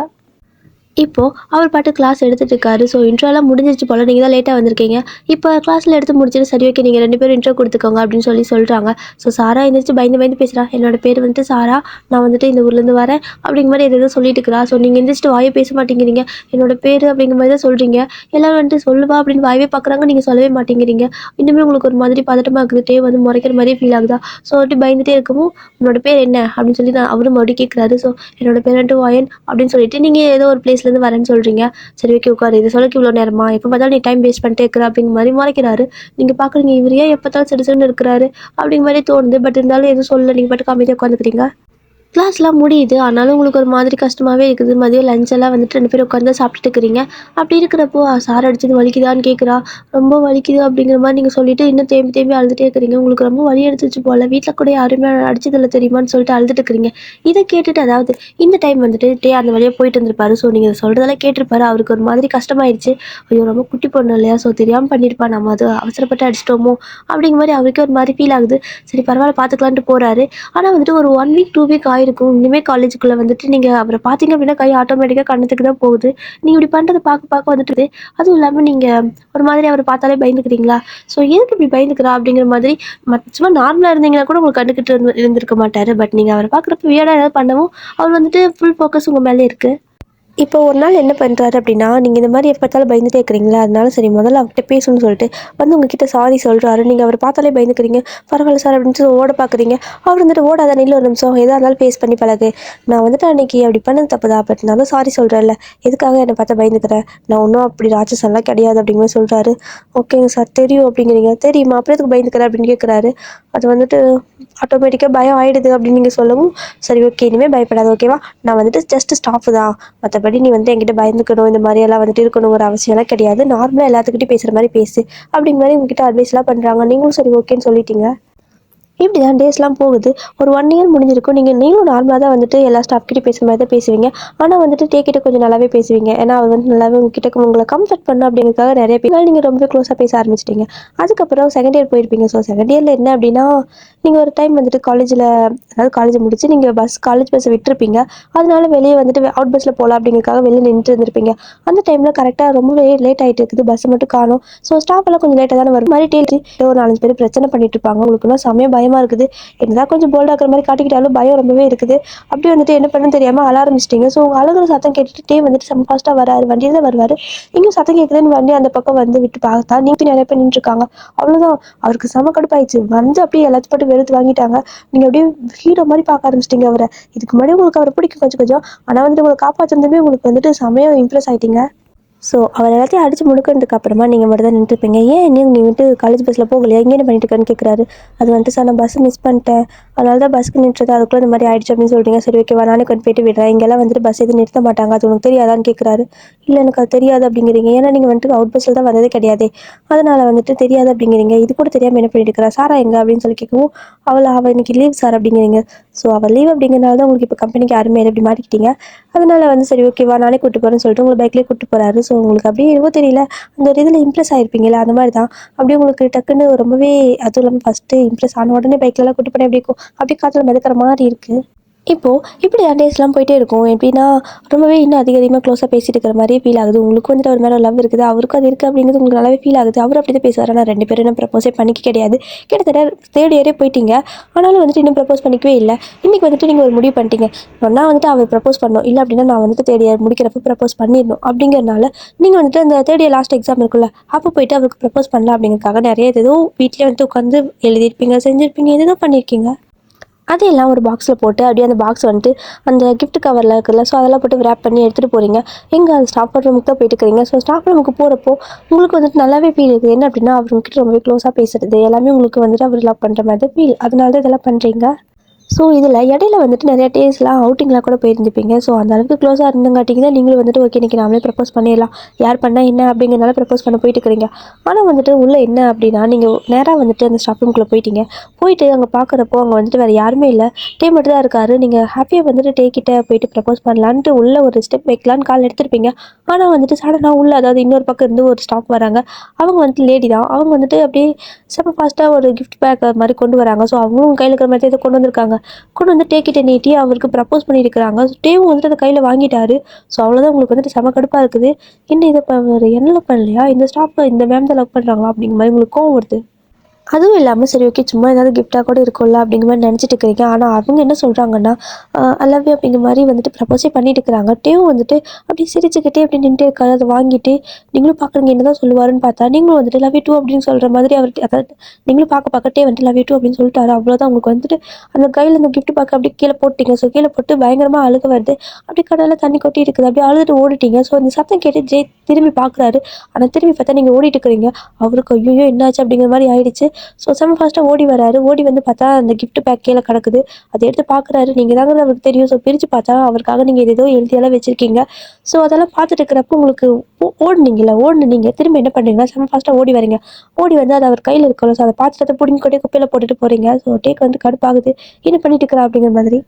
இப்போ அவர் பாட்டு கிளாஸ் எடுத்துட்டு இருக்காரு. ஸோ இன்ட்ரோலாம் முடிஞ்சிருச்சு போல. நீங்க தான் லேட்டா வந்திருக்கீங்க. இப்போ கிளாஸ்ல எடுத்து முடிச்சுட்டு சரி ஓகே நீங்க 2 பேரும் இன்ட்ரோ குடுத்துக்கோங்க அப்படின்னு சொல்லி சொல்றாங்க. ஸோ சாரா எந்திரிச்சு பயந்து பயந்து பேசுறா. என்னோட பேர் வந்துட்டு சாரா. நான் வந்துட்டு இந்த ஊர்லேருந்து வரேன். அப்படிங்கிற மாரி ஏதேதோ சொல்லிட்டு இருக்கிறா. ஸோ நீங்க எந்திரிச்சிட்டு வாயே பேச மாட்டேங்கிறீங்க. என்னோட பேரு அப்படிங்கிற மாரி தான் சொல்றீங்க. எல்லாரும் வந்துட்டு சொல்லுவா அப்படின்னு வாயவே பார்க்குறாங்க. நீங்க சொல்லவே மாட்டேங்கிறீங்க. இன்னுமே உங்களுக்கு ஒரு மாதிரி பதட்டமா இருக்குது. டே வந்து முறைக்கிற மாரியே ஃபீல் ஆகுதா? ஸோ அப்படி பயந்துட்டே இருக்கவும், "உன்னோட பேர் என்ன?" அப்படின்னு சொல்லி நான் அவரும் மறுபடியும் கேட்குறாரு. ஸோ என்னோட பேர் வந்துட்டு ஒயன் அப்படின்னு சொல்லிட்டு நீங்க ஏதோ ஒரு பிளேஸ்லேருந்து வரேன்னு சொல்றீங்க. சரி ஓகே உட்காரு. இத சொல்லக்கு இவ்வளோ நேரமா? எப்ப பார்த்தாலும் நீ டைம் வேஸ்ட் பண்ணிட்டே இருக்கிற அப்படிங்கிற மாரி மொறைக்கிறாரு. நீங்க பார்க்குறீங்க இவரு ஏன் எப்ப பார்த்தாலும் சிடுசிடுன்னு இருக்கிறாரு அப்படிங்கிற மாரி தோணுது. பட் இருந்தாலும் எதுவும் சொல்லல. நீங்க பாட்டுக்கு அமைதியா உட்காந்துக்கிறீங்க. கிளாஸ்லாம் முடியுது. ஆனாலும் உங்களுக்கு ஒரு மாதிரி கஷ்டமாவே இருக்குது. மதியம் லஞ்ச் எல்லாம் வந்துட்டு 2 பேரும் உட்காந்து சாப்பிட்டுட்டு இருக்கிறீங்க. அப்படி இருக்கிறப்போ, "சார் அடிச்சது வலிக்குதான்னு?" கேட்குறா. "ரொம்ப வலிக்குது." அப்படிங்கிற மாரி நீங்க சொல்லிட்டு இன்னும் தேம்பி தேம்பி அழுதுட்டே இருக்கிறீங்க. உங்களுக்கு ரொம்ப வலி எடுத்துருச்சு போல. வீட்ல கூட யாருமே அடிச்சதில்ல தெரியுமான்னு சொல்லிட்டு அழுதுட்டு இருக்கிறீங்க. இத கேட்டுட்டு அதாவது இந்த டைம் வந்துட்டு அந்த வழியா போயிட்டு இருந்திருப்பாரு. ஸோ நீங்க சொல்றதெல்லாம் கேட்டிருப்பாரு. அவருக்கு ஒரு மாதிரி கஷ்டமாயிருச்சு. ஐயோ! ரொம்ப குட்டி பொண்ணு இல்லையா? ஸோ தெரியாம பண்ணியிருப்பா. நம்ம அது அவசரப்பட்டு அடிச்சிட்டோமோ? அப்படிங்கிற மாரி அவருக்கே ஒரு மாரி ஃபீல் ஆகுது. சரி பரவால்ல பார்த்துக்கலான்ட்டு போறாரு. ஆனா வந்துட்டு ஒரு 1 வீக் 2 வீக் ஆயிருக்கும். இனிமே காலேஜுக்குள்ள வந்துட்டு நீங்க அவர பார்த்தீங்க அப்படின்னா, கை ஆட்டோமேட்டிக்கா கன்னத்துக்கு தான் போகுது. நீங்க இப்படி பண்றத பார்க்க வந்துட்டு அதுவும் இல்லாம நீங்க ஒரு மாதிரி அவர பார்த்தாலே பயந்துக்கிறீங்களா? ஸோ எதுக்கு இப்படி பயந்துக்கிறா? அப்படிங்கிற மாதிரி சும்மா நார்மலா இருந்தீங்கன்னா கூட உங்களுக்கு கண்டுக்கிட்டு இருந்திருக்க மாட்டாரு. பட் நீங்க அவர பார்க்குறப்ப வியர்டா ஏதாவது பண்ணவும், அவர் வந்துட்டு ஃபுல் ஃபோக்கஸ் உங்க மேல இருக்கு. இப்போ ஒரு நாள் என்ன பண்ணுறாரு அப்படின்னா, நீங்க இந்த மாரி எப்ப பார்த்தாலும் பயந்துட்டே இருக்கிறீங்களா, அதனால சரி முதல்ல அவர்கிட்ட பேசணும்னு சொல்லிட்டு வந்து உங்ககிட்ட சாரி சொல்றாரு. நீங்க அவர பார்த்தாலே பயந்துக்கிறீங்க. பரவாயில்ல சார் அப்படின்னு சொல்லி ஓட பார்க்குறீங்க. அவர் வந்துட்டு ஓடாத நில்லு ஒரு நிமிஷம். எதா இருந்தாலும் ஃபேஸ் பண்ணி பழகு. நான் வந்துட்டு அன்னைக்கு அப்படி பண்ணது தப்பு தான். பட் நான் தான் சாரி சொல்றேன்ல. எதுக்காக என்ன பார்த்தா பயந்துக்கிற? நான் ஒன்றும் அப்படி ராட்சசன்லாம் கிடையாது அப்படிங்கிற மாரி சொல்றாரு. ஓகேங்க சார் தெரியும் அப்படிங்கிறீங்க. தெரியுமா? அப்புறம் எதுக்கு பயந்துக்கிற அப்படின்னு கேட்குறாரு. அது வந்துட்டு ஆட்டோமேட்டிக்கா பயம் ஆயிடுது அப்படின்னு நீங்க சொல்லவும், சரி ஓகே இனிமே பயப்படாத ஓகேவா? நான் வந்துட்டு ஜஸ்ட் ஸ்டாஃப் தான். மற்றபடி நீ வந்து என்கிட்ட பயந்துக்கணும் இந்த மாதிரியெல்லாம் வந்துட்டு இருக்கணுங்கிற அவசியம்லாம் கிடையாது. நார்மலாக எல்லாத்துக்கிட்டையும் பேசுகிற மாதிரி பேசு அப்படிங்கிற மாதிரி உங்ககிட்ட அட்வைஸ்லாம் பண்ணுறாங்க. நீங்களும் சரி ஓகேன்னு சொல்லிட்டீங்க. இப்படி தான் டேஸ்லாம் போகுது. ஒரு 1 இயர் முடிஞ்சிருக்கும். நீங்களும் நார்மலா தான் வந்துட்டு எல்லா ஸ்டாஃப்கிட்டயும் பேசுற மாரி தான் பேசுவீங்க. ஆனா வந்துட்டு கிட்ட கொஞ்சம் நல்லாவே பேசுவீங்க. ஏன்னா அவர் வந்து நல்லாவே உங்ககிட்ட உங்கள கம்ஃபர்ட் பண்ணணும் அப்படிங்கிறதுக்காக நெறைய பேர் நீங்க ரொம்ப க்ளோஸா பேச ஆரம்பிச்சுட்டீங்க. அதுக்கப்புறம் செகண்ட் இயர் போயிருப்பீங்க. ஸோ செகண்ட் இயர்ல என்ன அப்படின்னா, நீங்க ஒரு டைம் வந்துட்டு அதாவது காலேஜ் முடிச்சு நீங்க காலேஜ் பஸ்ஸ விட்டுருப்பீங்க. அதனால வெளிய வந்துட்டு அவுட் பஸ்ல போலாம் அப்படிங்கிறதுக்காக வெளில நின்னுட்டு இருந்திருப்பீங்க. அந்த டைம்ல கரெக்ட்டா ரொம்பவே லேட் ஆயிட்டு இருக்குது. பஸ் மட்டும் காணோம். ஸோ ஸ்டாஃப் எல்லாம் கொஞ்சம் லேட்டா தானே வரும். இந்த மாரி ஒரு 4, 5 பேர் பிரச்சனை பண்ணிட்டு இருப்பாங்க. உங்களுக்குன்னா செமையா பயமா இருக்குது. என்னதான் கொஞ்சம் போல்டா இருக்கிற மாதிரி காட்டிக்கிட்டாலும் பயம் ரொம்பவே இருக்குது. அப்படியே வந்துட்டு என்ன பண்ணணும்னு தெரியாம அழ ஆரம்பிச்சிட்டீங்க. ஸோ உங்க அழுகுற சத்தம் கேட்டுட்டே வந்துட்டு செம்ம ஃபாஸ்ட்டாக வராரு. வண்டியில தான் வருவாரு. இங்கேயும் சத்தம் கேட்குதுன்னு வண்டி அந்த பக்கம் வந்து விட்டு பார்த்தா நீங்க நிறைய பேர் நின்றுருக்காங்க. அவ்வளோதான் அவருக்கு செம கடுப்பாயிடுச்சு. வந்து அப்படியே எல்லாத்தையும் போட்டு வெறுத்து வாங்கிட்டாங்க. நீங்க அப்படியே ஹீரோ மாதிரி பார்க்க ஆரம்பிச்சிட்டீங்க அவரை. இதுக்கு முன்னாடி உங்களுக்கு அவரை பிடிக்கும் கொஞ்சம் கொஞ்சம். ஆனால் வந்துட்டு உங்களை காப்பாற்றுனதுமே உங்களுக்கு வந்துட்டு செமையா இம்ப்ரெஸ் ஆயிட்டீங்க. ஸோ அவர் எல்லாத்தையும் அடிச்சு முடுக்குனதுக்கு அப்புறமா நீங்கள் மட்டும் தான் நின்றுருப்பீங்க. ஏன் இன்னும் நீ வந்துட்டு காலேஜ் பஸ்ஸில் போகலையா, இங்கே என்ன பண்ணிட்டு இருக்கேன்னு கேட்குறாரு. அது வந்துட்டு சார் நான் பஸ் மிஸ் பண்ணிட்டேன், அதனால தான் பஸ்க்கு நின்றுருக்கேன், அதுக்குள்ளே இந்த மாதிரி ஆயிடுச்சு அப்படின்னு சொல்லிட்டீங்க. சரி ஓகேவா நானே கொண்டு போயிட்டு விடுறேன், இங்கெல்லாம் வந்துட்டு பஸ் எதுவும் நிறுத்த மாட்டாங்க, அது உனக்கு தெரியாதான்னு கேட்குறாரு. இல்லை எனக்கு அது தெரியாது அப்படிங்கிறீங்க. ஏன்னா நீங்கள் வந்துட்டு அவுட் பஸ்ஸில் தான் வந்ததே கிடையாது, அதனால வந்துட்டு தெரியாது அப்படிங்கிறீங்க. இது கூட தெரியாமல் என்ன பண்ணிட்டு இருக்கிறா சாரா எங்க அப்படின்னு சொல்லி கேட்கவும், அவள் இன்னைக்கு லீவ் சார் அப்படிங்கிறீங்க. ஸோ அவள் லீவ் அப்படிங்கிறனால தான் உங்களுக்கு இப்போ கம்பெனிக்கு யாருமே எப்படி மாட்டிக்கிட்டீங்க. அதனால வந்து சரி ஓகேவா நானே கூட்டு போகிறேன்னு சொல்லிட்டு உங்களை பைக்லேயே கூட்டு போகிறாரு. ஸோ உங்களுக்கு அப்படியே எதுவோ தெரியல, அந்த ஒரு இதில் இம்ப்ரெஸ் ஆயிருப்பீங்களா அந்த மாதிரி தான். அப்படியே உங்களுக்கு டக்குன்னு ரொம்பவே, அதுவும் இல்லாமல் ஃபஸ்ட்டு இம்ப்ரெஸ் ஆன உடனே பைக்லலாம் கூட்டு போனால் எப்படி இருக்கும், அப்படியே காற்றுல மிதக்கிற மாதிரி இருக்குது. இப்போது இப்படி டேஸ்லாம் போயிட்டே இருக்கும். எப்படின்னா ரொம்பவே இன்னும் அதிக அதிகமாக க்ளோஸாக பேசிட்டு இருக்கிற மாதிரியே ஃபீல் ஆகுது. உங்களுக்கு வந்துட்டு அவர் மேலே லவ் இருக்குது, அவருக்கும் அது இருக்குது அப்படிங்கிறது உங்களுக்கு நல்லாவே ஃபீல் ஆகுது. அவர் அப்படி தான் பேசுவார். ஆனால் 2 பேரும் இன்னும் ப்ரப்போஸே பண்ணிக்க கிடையாது. கிட்டத்தட்ட தேர்ட் இயரே போயிட்டீங்க. ஆனாலும் வந்துட்டு இன்னும் ப்ரப்போஸ் பண்ணிக்கவே இல்லை. இன்றைக்கி வந்துட்டு நீங்கள் ஒரு முடிவு பண்ணிட்டீங்க. ஒன்றா வந்துட்டு அவர் ப்ரப்போஸ் பண்ணணும், இல்லை அப்படின்னா நான் வந்துட்டு தேர்ட் இயர் முடிக்கிறப்ப ப்ரப்போஸ் பண்ணிடணும் அப்படிங்கிறனால நீங்கள் வந்துட்டு அந்த தேர்ட் இயர் லாஸ்ட் எக்ஸாம் இருக்குல்ல, அப்போ போயிட்டு அவருக்கு ப்ரப்போஸ் பண்ணலாம் அப்படிங்கிறதுக்காக நிறைய ஏதோ வீட்டிலே வந்துட்டு உட்காந்து எழுதியிருப்பீங்க, செஞ்சுருப்பீங்க, எதுவும் பண்ணியிருக்கீங்க. அதையெல்லாம் ஒரு பாக்ஸில் போட்டு அப்படியே அந்த பாக்ஸ் வந்துட்டு அந்த கிஃப்ட் கவரில் இருக்குல்ல, ஸோ அதெல்லாம் போட்டு ரேப் பண்ணி எடுத்துகிட்டு போகிறீங்க. எங்கே அது ஸ்டாஃப் ரூமுக்கு தான் போயிட்டு இருக்கிறீங்க. ஸோ ஸ்டாஃப் ரூமுக்கு போகிறப்போ உங்களுக்கு வந்துட்டு நல்லாவே ஃபீல் இருக்குது. என்ன அப்படின்னா அவர்கிட்ட ரொம்பவே க்ளோஸாக பேசுறது எல்லாமே உங்களுக்கு வந்துட்டு அவர் லவ் பண்ணுற மாதிரி தான் ஃபீல். அதனால தான் இதெல்லாம் பண்ணுறீங்க. ஸோ இதில் இடையில வந்துட்டு நிறையா டேஸ்லாம் அவுட்டிங்லாம் கூட போயிருந்துப்பீங்க. ஸோ அந்த அளவுக்கு க்ளோஸாக இருந்தங்காட்டிங்க தான் நீங்களும் வந்துட்டு ஓகே இன்றைக்கி நாமளே ப்ரப்போஸ் பண்ணிடலாம், யார் பண்ணால் என்ன அப்படிங்கிறனால ப்ரப்போஸ் பண்ண போயிட்டு இருக்கிறீங்க. ஆனால் வந்துட்டு உள்ளே என்ன அப்படின்னா நீங்கள் நேராக வந்துட்டு அந்த ஸ்டாஃப் ரூம்குள்ளே போயிட்டீங்க. போயிட்டு அங்கே பார்க்குறப்போ அங்கே வந்துட்டு வேறு யாருமே இல்லை, டே மட்டும் தான் இருக்காரு. நீங்கள் ஹாப்பியாக வந்துட்டு டே கிட்ட போயிட்டு ப்ரப்போஸ் பண்ணலான்ட்டு உள்ளே ஒரு ஸ்டெப் வைக்கலான்னு கால் எடுத்திருப்பீங்க. ஆனால் வந்துட்டு சடனாக உள்ள, அதாவது இன்னொரு பக்கம் இருந்து ஒரு ஸ்டாஃப் வராங்க. அவங்க வந்துட்டு லேடி தான். அவங்க வந்துட்டு அப்படியே செம்ம ஃபாஸ்ட்டாக ஒரு கிஃப்ட் பேக் மாதிரி கொண்டு வராங்க. ஸோ அவங்களும் கையில் இருக்கிற மாதிரி இதை கொண்டு வந்திருக்காங்க. கொண்டு வந்து டேக்கிட்ட நீட்டி அவருக்கு ப்ரப்போஸ் பண்ணியிருக்கிறாங்க. டேவும் வந்துட்டு அதை கையில் வாங்கிட்டாரு. ஸோ அவ்வளோதான் உங்களுக்கு வந்துட்டு செம கடுப்பாக இருக்குது. என்ன இதை அவர் என்ன லவ் பண்ணலையா, இந்த ஸ்டாஃப் இந்த மேம் தான் லவ் பண்ணுறாங்களா அப்படிங்கிற மாதிரி உங்களுக்கு கோவம் வருது. அதுவும் இல்லாமல் சரி ஓகே சும்மா ஏதாவது கிஃப்டாக கூட இருக்கும்ல அப்படிங்கிற மாதிரி நினச்சிட்டு இருக்கிறீங்க. ஆனால் அவங்க என்ன சொல்கிறாங்கன்னா ஐ லவ் யூ அப்படிங்கிற மாதிரி வந்துட்டு ப்ரப்போஸே பண்ணிட்டு இருக்கிறாங்க. டேவும் வந்துட்டு அப்படி சிரிச்சுக்கிட்டே அப்படி நின்றுட்டு இருக்காரு. அதை வாங்கிட்டு நீங்களும் பார்க்குறீங்க என்ன தான் சொல்லுவாருன்னு பார்த்தா நீங்களும் வந்துட்டு லவ் யூ டூ அப்படின்னு சொல்கிற மாதிரி அவருக்கு, அதாவது நீங்களும் பார்க்கட்டே வந்துட்டு லவ் யூ டூ அப்படின்னு சொல்லிட்டாரு. அவ்வளோதான் உங்களுக்கு வந்துட்டு அந்த கையில் அந்த கிஃப்ட் பார்க்க அப்படியே கீழே போட்டிங்க. ஸோ கீழே போட்டு பயங்கரமாக அழுக வருது. அப்படியே கடலில் தண்ணி கொட்டி இருக்குது. அப்படியே அழுதுட்டு ஓடிட்டீங்க. ஸோ அந்த சத்தம் கேட்டு ஜெய் திரும்பி பார்க்குறாரு. ஆனால் திரும்பி பார்த்தா நீங்கள் ஓடிட்டு இருக்கிறீங்க. அவருக்கு ஐயோ என்னாச்சு அப்படிங்கிற மாதிரி ஆயிடுச்சு. ஸோ செம்ம ஃபாஸ்ட்டாக ஓடி வராரு. ஓடி வந்து பார்த்தா அந்த கிஃப்ட் பேக் கீழே கிடக்குது. அதை எடுத்து பார்க்குறாரு. நீங்கள் தாங்கிறது அவருக்கு தெரியும். ஸோ பிரித்து பார்த்தா அவருக்காக நீங்கள் ஏதோ எழுதியெல்லாம் வச்சுருக்கீங்க. ஸோ அதெல்லாம் பார்த்துட்டு இருக்கிறப்ப உங்களுக்கு ஓடுனீங்க திரும்ப என்ன பண்ணுறீங்கன்னா செம்ம ஃபாஸ்ட்டாக ஓடி வரீங்க. ஓடி வந்து அது அவர் கையில் இருக்கல. ஸோ அதை பார்த்துட்டு அதை பிடிங்கி கொண்டே குப்பையில் போட்டுட்டு போகிறீங்க. ஸோ டேக் வந்து கடுப்பாகுது, என்ன பண்ணிட்டு இருக்கிறா அப்படிங்கிற மாதிரி.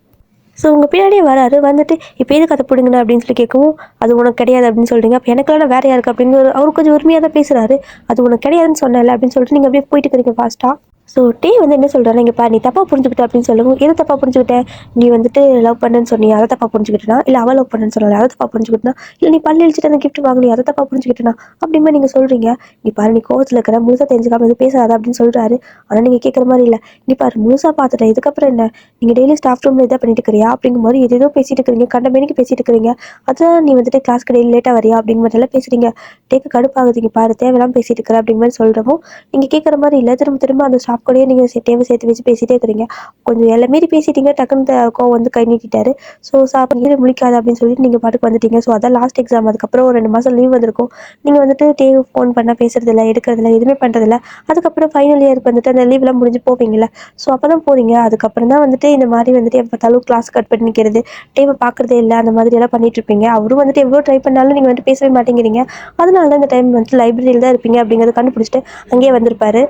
ஸோ உங்கள் பின்னாடியே வராரு. வந்துட்டு இப்போ எதுக்கு அதை பிடுங்கின அப்படின்னு சொல்லி கேட்கவும், அது உனக்கு கிடையாது அப்படின்னு சொல்கிறீங்க. அப்போ எனக்கெல்லாம் வேற யாருக்கு அப்படின்னு அவரு கொஞ்சம் உரிமையாக தான் பேசுகிறாரு. அது உனக்கு கிடையாதுன்னு சொன்னேன்ல அப்படின்னு சொல்லிட்டு நீங்கள் அப்படியே போயிட்டு இருக்கிறீங்க ஃபாஸ்ட்டாக. ஸோ டே வந்து என்ன சொல்கிறாரு, இங்கே பாரு நீ தப்பாக புரிஞ்சுக்கிட்ட அப்படின்னு சொல்லவும், எது தப்பாக புரிஞ்சுக்கிட்டேன், நீ வந்துட்டு லவ் பண்ணுன்னு சொன்னி அதை தப்பாக புரிஞ்சுக்கிட்டனா, இல்லை அவள் லவ் பண்ணுன்னு சொன்னால அதை தப்பாக புரிஞ்சுக்கிட்டனா, இல்லை நீ பல்லு இழிச்சிட்டு அந்த கிஃப்ட் வாங்கி அதை தப்பாக புரிஞ்சுக்கிட்டனா, அப்படிமா நீங்கள் சொல்கிறீங்க. நீ பாரு நீ கோவத்தில் இருக்கிற, முழுசாக தெரிஞ்சுக்காம எதுவும் பேசாத அப்படின்னு சொல்கிறாரு. ஆனால் நீங்கள் கேட்குற மாதிரி இல்லை. நீ பாரு முழுசாக பார்த்துட்டேன், இதுக்கப்புறம் என்ன, நீங்கள் டெய்லி ஸ்டாஃப் ரூமில் இதாக பண்ணிட்டு இருக்கிறியா அப்படிங்கிற மாதிரி எதோ பேசிட்டு இருக்கிறீங்க, கண்ட மேனிக்கு பேசிட்டு இருக்கிறீங்க. அதான் நீ வந்துட்டு கிளாஸ்க்கு டெய்லி லேட்டாக வரியா அப்படிங்கிற மாதிரிலாம் பேசுகிறீங்க. டேக்கு கடுப்பாகுதுங்க பாரு, தேவையில்லாமல் பேசிட்டு இருக்கிற அப்படிங்கிற மாதிரி சொல்கிறவும், நீங்கள் கேட்குற மாதிரி இல்லை. திரும்ப திரும்ப அந்த ஸ்டாஃப் கூடயே நீங்கள் தேவை சேர்த்து வச்சு பேசிட்டே இருக்கிறீங்க. கொஞ்சம் எல்லாம் மீறி பேசிட்டீங்க, டக்குன்னு கோவம் வந்து கை நீட்டிட்டாரு. ஸோ சாப்பிட்டு முழிக்காது அப்படின்னு சொல்லிட்டு நீங்கள் பாட்டுக்கு வந்துட்டீங்க. ஸோ அதான் லாஸ்ட் எக்ஸாம். அதுக்கப்புறம் ஒரு 2 மாதம் லீவ் வந்திருக்கும். நீங்கள் வந்துட்டு டேவ் ஃபோன் பண்ணால் பேசுறதில்ல, எடுக்கிறதில்ல, எதுவுமே பண்ணுறதில்ல. அதுக்கப்புறம் ஃபைனல் இயருக்கு வந்துட்டு அந்த லீவ்லாம் முடிஞ்சு போவீங்கல்ல. ஸோ அப்போ தான் போகிறீங்க. அதுக்கப்புறம் தான் வந்துட்டு இந்த மாதிரி வந்துட்டு எப்போ பார்த்தாலும் கிளாஸ் கட் பண்ணி நிற்கிறது, டேவை பார்க்குறதே இல்லை, அந்த மாதிரி எல்லாம் பண்ணிட்டு இருப்பீங்க. அவரும் வந்துட்டு எவ்வளோ ட்ரை பண்ணாலும் நீங்கள் வந்துட்டு பேசவே மாட்டேங்கிறீங்க. அதனால தான் இந்த டைம் வந்துட்டு லைப்ரரியில் தான் இருப்பீங்க அப்படிங்கிறத கண்டுபிடிச்சிட்டு அங்கேயே வந்திருப்பாரு.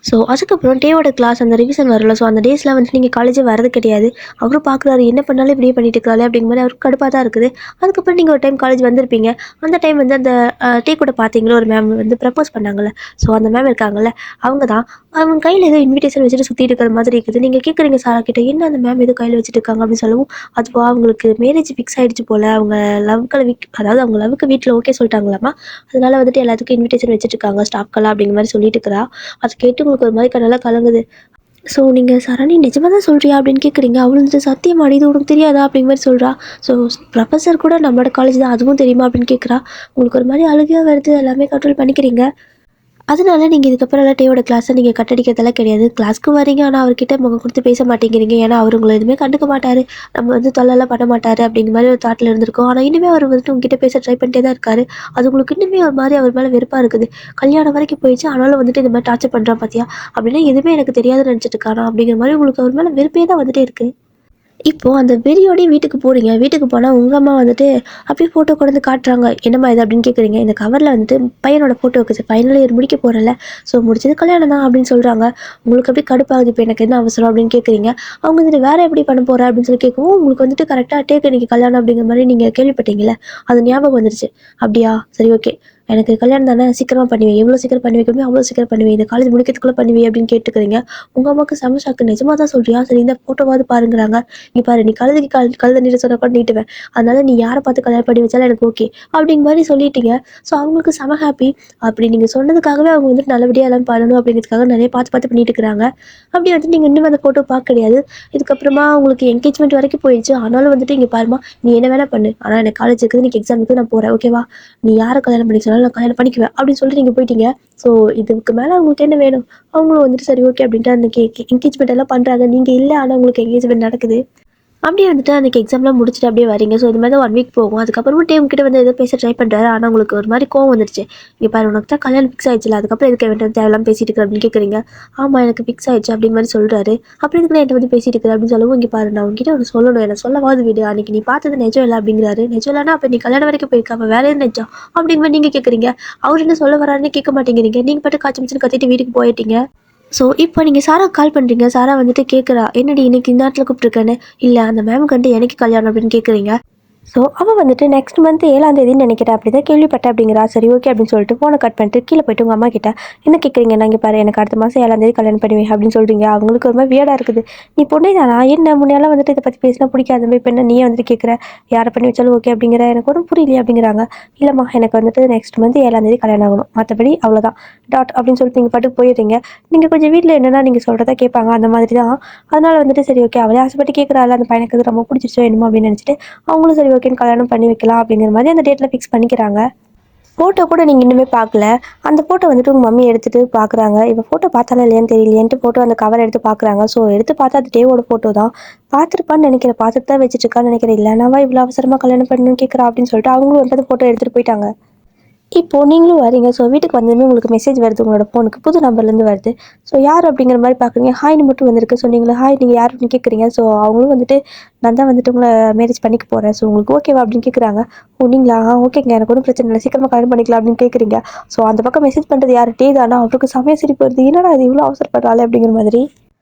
ஸோ அதுக்கப்புறம் டேவோட கிளாஸ் அந்த ரிவிஷன் வரல. ஸோ அந்த டேஸ்லாம் வந்துட்டு நீங்கள் காலேஜே வரது கிடையாது. அவரும் பார்க்குறாரு என்ன பண்ணாலும் இப்படியே பண்ணிட்டு இருக்காரு அப்படிங்கிற மாதிரி அவருக்கு கடுப்பாக தான் இருக்குது. அதுக்கப்புறம் நீங்கள் ஒரு டைம் காலேஜ் வந்திருப்பீங்க. அந்த டைம் வந்து அந்த டீ கூட பார்த்தீங்களா ஒரு மேம் வந்து ப்ரப்போஸ் பண்ணாங்கல்ல. ஸோ அந்த மேம் இருக்காங்கல்ல, அவங்க தான் அவங்க கையில் ஏதோ இன்விடேஷன் வச்சுட்டு சுற்றிட்டு இருக்கிற மாதிரி இருக்குது. நீங்கள் கேட்குறீங்க சாரா கிட்ட, என்ன அந்த மேம் எதுவும் கையில் வச்சுட்டு இருக்காங்க அப்படின்னு சொல்லவும், அதுவா அவங்களுக்கு மேரேஜ் ஃபிக்ஸ் ஆகிடுச்சு போல், அவங்க அதாவது அவங்க லவ்வுக்கு வீட்டில் ஓகே சொல்லிட்டாங்களாமா. அதனால வந்துட்டு எல்லாத்துக்கும் இன்விடேஷன் வச்சுட்டு இருக்காங்க ஸ்டாஃப்கெல்லாம் அப்படிங்கிற மாதிரி சொல்லிட்டு இருக்கிறா. அது கேட்டு உங்களுக்கு ஒரு மாதிரி கண்ணெல்லாம் கலங்குது. ஸோ நீங்கள் சரணி நிஜமாக தான் சொல்கிறியா அப்படின்னு கேட்குறீங்க. அவளும் வந்துட்டு சத்தியமாடி இது உனக்கு தெரியாதா அப்படிங்கிற மாதிரி சொல்கிறா. ஸோ ப்ரொஃபஸர் கூட நம்மளோட காலேஜ் தான், அதுவும் தெரியுமா அப்படின்னு கேட்குறா. உங்களுக்கு ஒரு மாதிரி அழுகையாக வருது, எல்லாமே கண்ட்ரோல் பண்ணிக்கிறீங்க. அதனால நீங்கள் இதுக்கப்புறம் டேவோட கிளாஸை நீங்கள் கட்டடிக்கிறதெல்லாம் கிடையாது. கிளாஸ்க்கு வரீங்க, ஆனால் அவர்கிட்ட முகம் கொடுத்து பேச மாட்டேங்கிறீங்க. ஏன்னா அவர் உங்களை எதுவுமே கண்டுக்க மாட்டார், நம்ம வந்து தொல்லலாம் பண்ண மாட்டார் அப்படிங்கிற மாதிரி ஒரு தாட்டில் இருந்திருக்கோம். ஆனால் இனிமேல் அவர் வந்துட்டு உங்ககிட்ட பேச ட்ரை பண்ணிட்டே தான் இருக்காரு. அது உங்களுக்கு இன்னுமே ஒரு மாதிரி அவர் மேலே வெறுப்பாக இருக்குது. கல்யாணம் வரைக்கும் போயிடுச்சு, ஆனாலும் வந்துட்டு இந்த மாதிரி டார்ச்சர் பண்ணுறான் பார்த்தியா, அப்படின்னா எதுவுமே எனக்கு தெரியாதுன்னு நினச்சிட்டு இருக்கானா அப்படிங்கிற மாதிரி உங்களுக்கு அவர் மேலே வெறுப்பே தான் வந்துட்டே இருக்குது. இப்போது அந்த வெறியோடய வீட்டுக்கு போகிறீங்க. வீட்டுக்கு போனால் உங்கள் அம்மா வந்துட்டு அப்படியே ஃபோட்டோ கொண்டு வந்து காட்டுறாங்க. என்னம்மா இது அப்படின்னு கேட்குறீங்க. இந்த கவரில் வந்துட்டு பையனோட ஃபோட்டோ இருக்குது. ஃபைனல் இயர் முடிக்க போகிறல, ஸோ முடிச்சது கல்யாணம் தான் அப்படின்னு சொல்கிறாங்க. உங்களுக்கு அப்படியே கடுப்பாகுது. இப்போ எனக்கு என்ன அவசரம் அப்படின்னு கேட்குறீங்க. அவங்க வந்துட்டு வேறு எப்படி பண்ண போகிற அப்படின்னு சொல்லி கேட்கவும், உங்களுக்கு வந்துட்டு கரெக்டாக டேக் இன்னைக்கு கல்யாணம் அப்படிங்கிற மாதிரி நீங்கள் கேள்விப்பட்டீங்களே, அது ஞாபகம் வந்துருச்சு. அப்படியா, சரி ஓகே, எனக்கு கல்யாணம் தானே, சீக்கிரமாக பண்ணுவேன், எவ்வளோ சீக்கிரம் பண்ணி வைக்கணுமோ அவ்வளோ சீக்கிரம் பண்ணுவேன், இந்த காலேஜ் முடிக்கிறதுக்குள்ளே பண்ணுவேன் அப்படின்னு கேட்டுக்கிறீங்க. உங்கள் அம்மாவுக்கு செம ஷாக்கு. நிஜமாக தான் சொல்கிறியா, சரி இந்த ஃபோட்டோவாவது பாருங்கிறாங்க. நீ பாரு, நீ கழுதைக்கு கழுத நீட்டு சொன்ன கூட நீட்டுவேன், அதனால நீ யாரை பார்த்து கல்யாணம் பண்ணி வச்சாலும் எனக்கு ஓகே அப்படிங்கிற மாதிரி சொல்லிட்டீங்க. ஸோ அவங்களுக்கு செம ஹாப்பி. அப்படி நீங்கள் சொன்னதுக்காகவே அவங்க வந்துட்டு நல்லபடியாக எல்லாம் பண்ணணும் அப்படிங்கிறதுக்காக நிறைய பார்த்து பார்த்து பண்ணிட்டு இருக்கிறாங்க. அப்படி வந்துட்டு நீங்கள் இன்னும் அந்த ஃபோட்டோ பார்க்க கிடையாது. இதுக்கப்புறமா உங்களுக்கு என்கேஜ்மெண்ட் வரைக்கும் போயிடுச்சு. ஆனாலும் வந்துட்டு இங்கே பாருமா, நீ என்ன வேணால் பண்ணு, ஆனால் எனக்கு காலேஜ் இருக்குது, நீ எக்ஸாம் இருக்குது, நான் போகிறேன் ஓகேவா, நீ யாரை கல்யாணம் பண்ணி சொன்னாலும் நான் கல்யாணம் பண்ணிக்குவேன் அப்படின்னு சொல்லிட்டு நீங்கள் போயிட்டீங்க. ஸோ இதுக்கு மேலே அவங்களுக்கு என்ன வேணும். அவங்களும் வந்துட்டு சரி ஓகே அப்படின்ட்டு அன்றைக்கி என்கேஜ்மெண்ட் எல்லாம் பண்ணுறாங்க. நீங்கள் இல்லை, ஆனால் உங்களுக்கு என்கேஜ்மெண்ட் நடக்குது. அப்படியே வந்துட்டு அன்றைக்கி எக்ஸாம்லாம் முடிச்சுட்டு அப்படியே வரீங்க. ஸோ இது மாதிரி தான் 1 வீக் போகும். அதுக்கப்புறமா டேம் கிட்ட வந்து ஏதோ பேச ட்ரை பண்ணுறாரு. ஆனால் உங்களுக்கு ஒரு மாதிரி கோவம் வந்துருச்சு. இங்கே பாரு, உனக்கு தான் கல்யாணம் ஃபிக்ஸ் ஆயிடுச்சுல, அதுக்கப்புறம் எதுக்கு வேண்டாம் தேவையில்லாம பேசிட்டு இருக்கிற அப்படின்னு கேட்குறீங்க. ஆமாம் எனக்கு ஃபிக்ஸ் ஆயிடுச்சு அப்படின்னு மாதிரி சொல்கிறாரு. அப்படி எதுக்கு என்கிட்ட வந்து பேசிட்டு இருக்கிற அப்படின்னு சொல்லவும், இங்கே பாரு நான் உங்ககிட்ட ஒன்று சொல்லணும், என்ன சொல்லவாது விடு, அன்றைக்கி நீ பார்த்தது நிஜம் இல்லை அப்படிங்கிறாரு. நிஜம் இல்லைனா அப்போ நீ கல்யாணம் வரைக்கும் போயிருக்க, அப்போ வேற எது நிஜம் அப்படிங்கிற மாதிரி நீங்கள் கேட்குறீங்க. அவர் என்ன சொல்ல வராருன்னு கேட்க மாட்டேங்கிறீங்க. நீங்கள் பாட்டு காய்ச்சி மிச்சின்னு கத்திட்டு வீட்டுக்கு போயிட்டீங்க. ஸோ இப்போ நீங்கள் சாரா கால் பண்ணுறீங்க. சாரா வந்துட்டு கேட்குறா, என்னடி இன்னைக்கு இந்த நேரத்தில் கூப்பிட்ருக்கேன்னு. இல்லை அந்த மேம் கண்டு எனக்கு கல்யாணம் அப்படின்னு கேட்குறீங்க. ஸோ அவள் வந்துட்டு நெக்ஸ்ட் மந்த் 7ஆம் தேதின்னு நினைக்கிறேன், அப்படி தான் கேள்விப்பட்டேன் அப்படிங்கிறா. சரி ஓகே அப்படின்னு சொல்லிட்டு ஃபோனை கட் பண்ணிட்டு கீழே போயிட்டு உங்கள் அம்மா கிட்ட என்ன கேட்குறீங்க, நான் இங்கே பாரு எனக்கு அடுத்த மாதம் 7ஆம் தேதி கல்யாணம் பண்ணுவேன் அப்படின்னு சொல்கிறீங்க. அவங்களுக்கு ஒரு மாதிரி வியடாக இருக்குது. நீ பொண்ணே தானா என்ன, முன்னெல்லாம் வந்துட்டு இதை பற்றி பேசினா பிடிக்காத இப்போ என்ன நீயே வந்துட்டு கேட்குற, யாரை பண்ணி வச்சாலும் ஓகே அப்படிங்கிற, எனக்கு ஒன்றும் புரியலையே அப்படிங்கிறாங்க. இல்லைம்மா எனக்கு வந்துட்டு நெக்ஸ்ட் மந்த் 7ஆம் தேதி கல்யாணம் ஆகணும், மற்றபடி அவ்வளோதான் டாட் அப்படின்னு சொல்லிட்டு நீங்கள் பாட்டுக்கு போயிடுறீங்க. நீங்கள் கொஞ்சம் வீட்டில் என்னென்னா நீங்கள் சொல்கிறதா கேட்பாங்க, அந்த மாதிரி தான். அதனால் வந்துட்டு சரி ஓகே அவளே ஆசைப்பட்டு கேட்குறாள், அந்த பையனுக்கு அது ரொம்ப பிடிச்சிருச்சோ என்னமோ அப்படின்னு நினச்சிட்டு அவங்களும் சரி ஓகேன்னு கல்யாணம் பண்ணி வைக்கலாம் அப்படிங்கிற மாதிரி அந்த டேட்டில் ஃபிக்ஸ் பண்ணிக்கிறாங்க. ஃபோட்டோ கூட நீங்கள் இன்னுமே பார்க்கல. அந்த ஃபோட்டோ வந்துட்டு உங்கள் மம்மி எடுத்துகிட்டு பார்க்குறாங்க. இப்போ ஃபோட்டோ பார்த்தாலும் இல்லையான்னு தெரியலையேன்ட்டு ஃபோட்டோ அந்த கவர் எடுத்து பார்க்குறாங்க. ஸோ எடுத்து பார்த்தா அது டேவோட ஃபோட்டோ தான். பார்த்துருப்பான்னு நினைக்கிறேன், பார்த்துட்டு தான் வச்சுட்ருக்கான்னு நினைக்கிறேன். இல்லைனாவா இவ்வளோ அவசரமாக கல்யாணம் பண்ணணும்னு கேட்குறா அப்படின்னு சொல்லிட்டு அவங்களும் வந்து அந்த ஃபோட்டோ எடுத்துகிட்டு போயிட்டாங்க. இப்போது நீங்களும் வரீங்க. ஸோ வீட்டுக்கு வந்ததுமே உங்களுக்கு மெசேஜ் வருது, உங்களோட ஃபோனுக்கு புது நம்பர்லேருந்து வருது. ஸோ யார் அப்படிங்கிற மாதிரி பார்க்குறீங்க. ஹாய்னு மட்டும் வந்திருக்கு. ஸோ நீங்களே ஹாய் நீங்கள் யார் அப்படின்னு கேட்குறீங்க. ஸோ அவங்களும் வந்துட்டு நான் தான் வந்துட்டு உங்களை மேரேஜ் பண்ணிக்க போகிறேன், ஸோ உங்களுக்கு ஓகேவா அப்படின்னு கேட்குறாங்க. ஓ நீங்களா, ஓகேங்க எனக்கு ஒன்றும் பிரச்சனை இல்லை, சீக்கிரமாக கல்யாணம் பண்ணிக்கலாம் அப்படின்னு கேட்குறீங்க. ஸோ அந்த பக்கம் மெசேஜ் பண்ணுறது யார், டே தானா. அவருக்கு சமயம் சிரிப்பு வருது, என்னடா அது இவ்வளோ அவசரப்படுறாள் அப்படிங்கிற மாதிரி.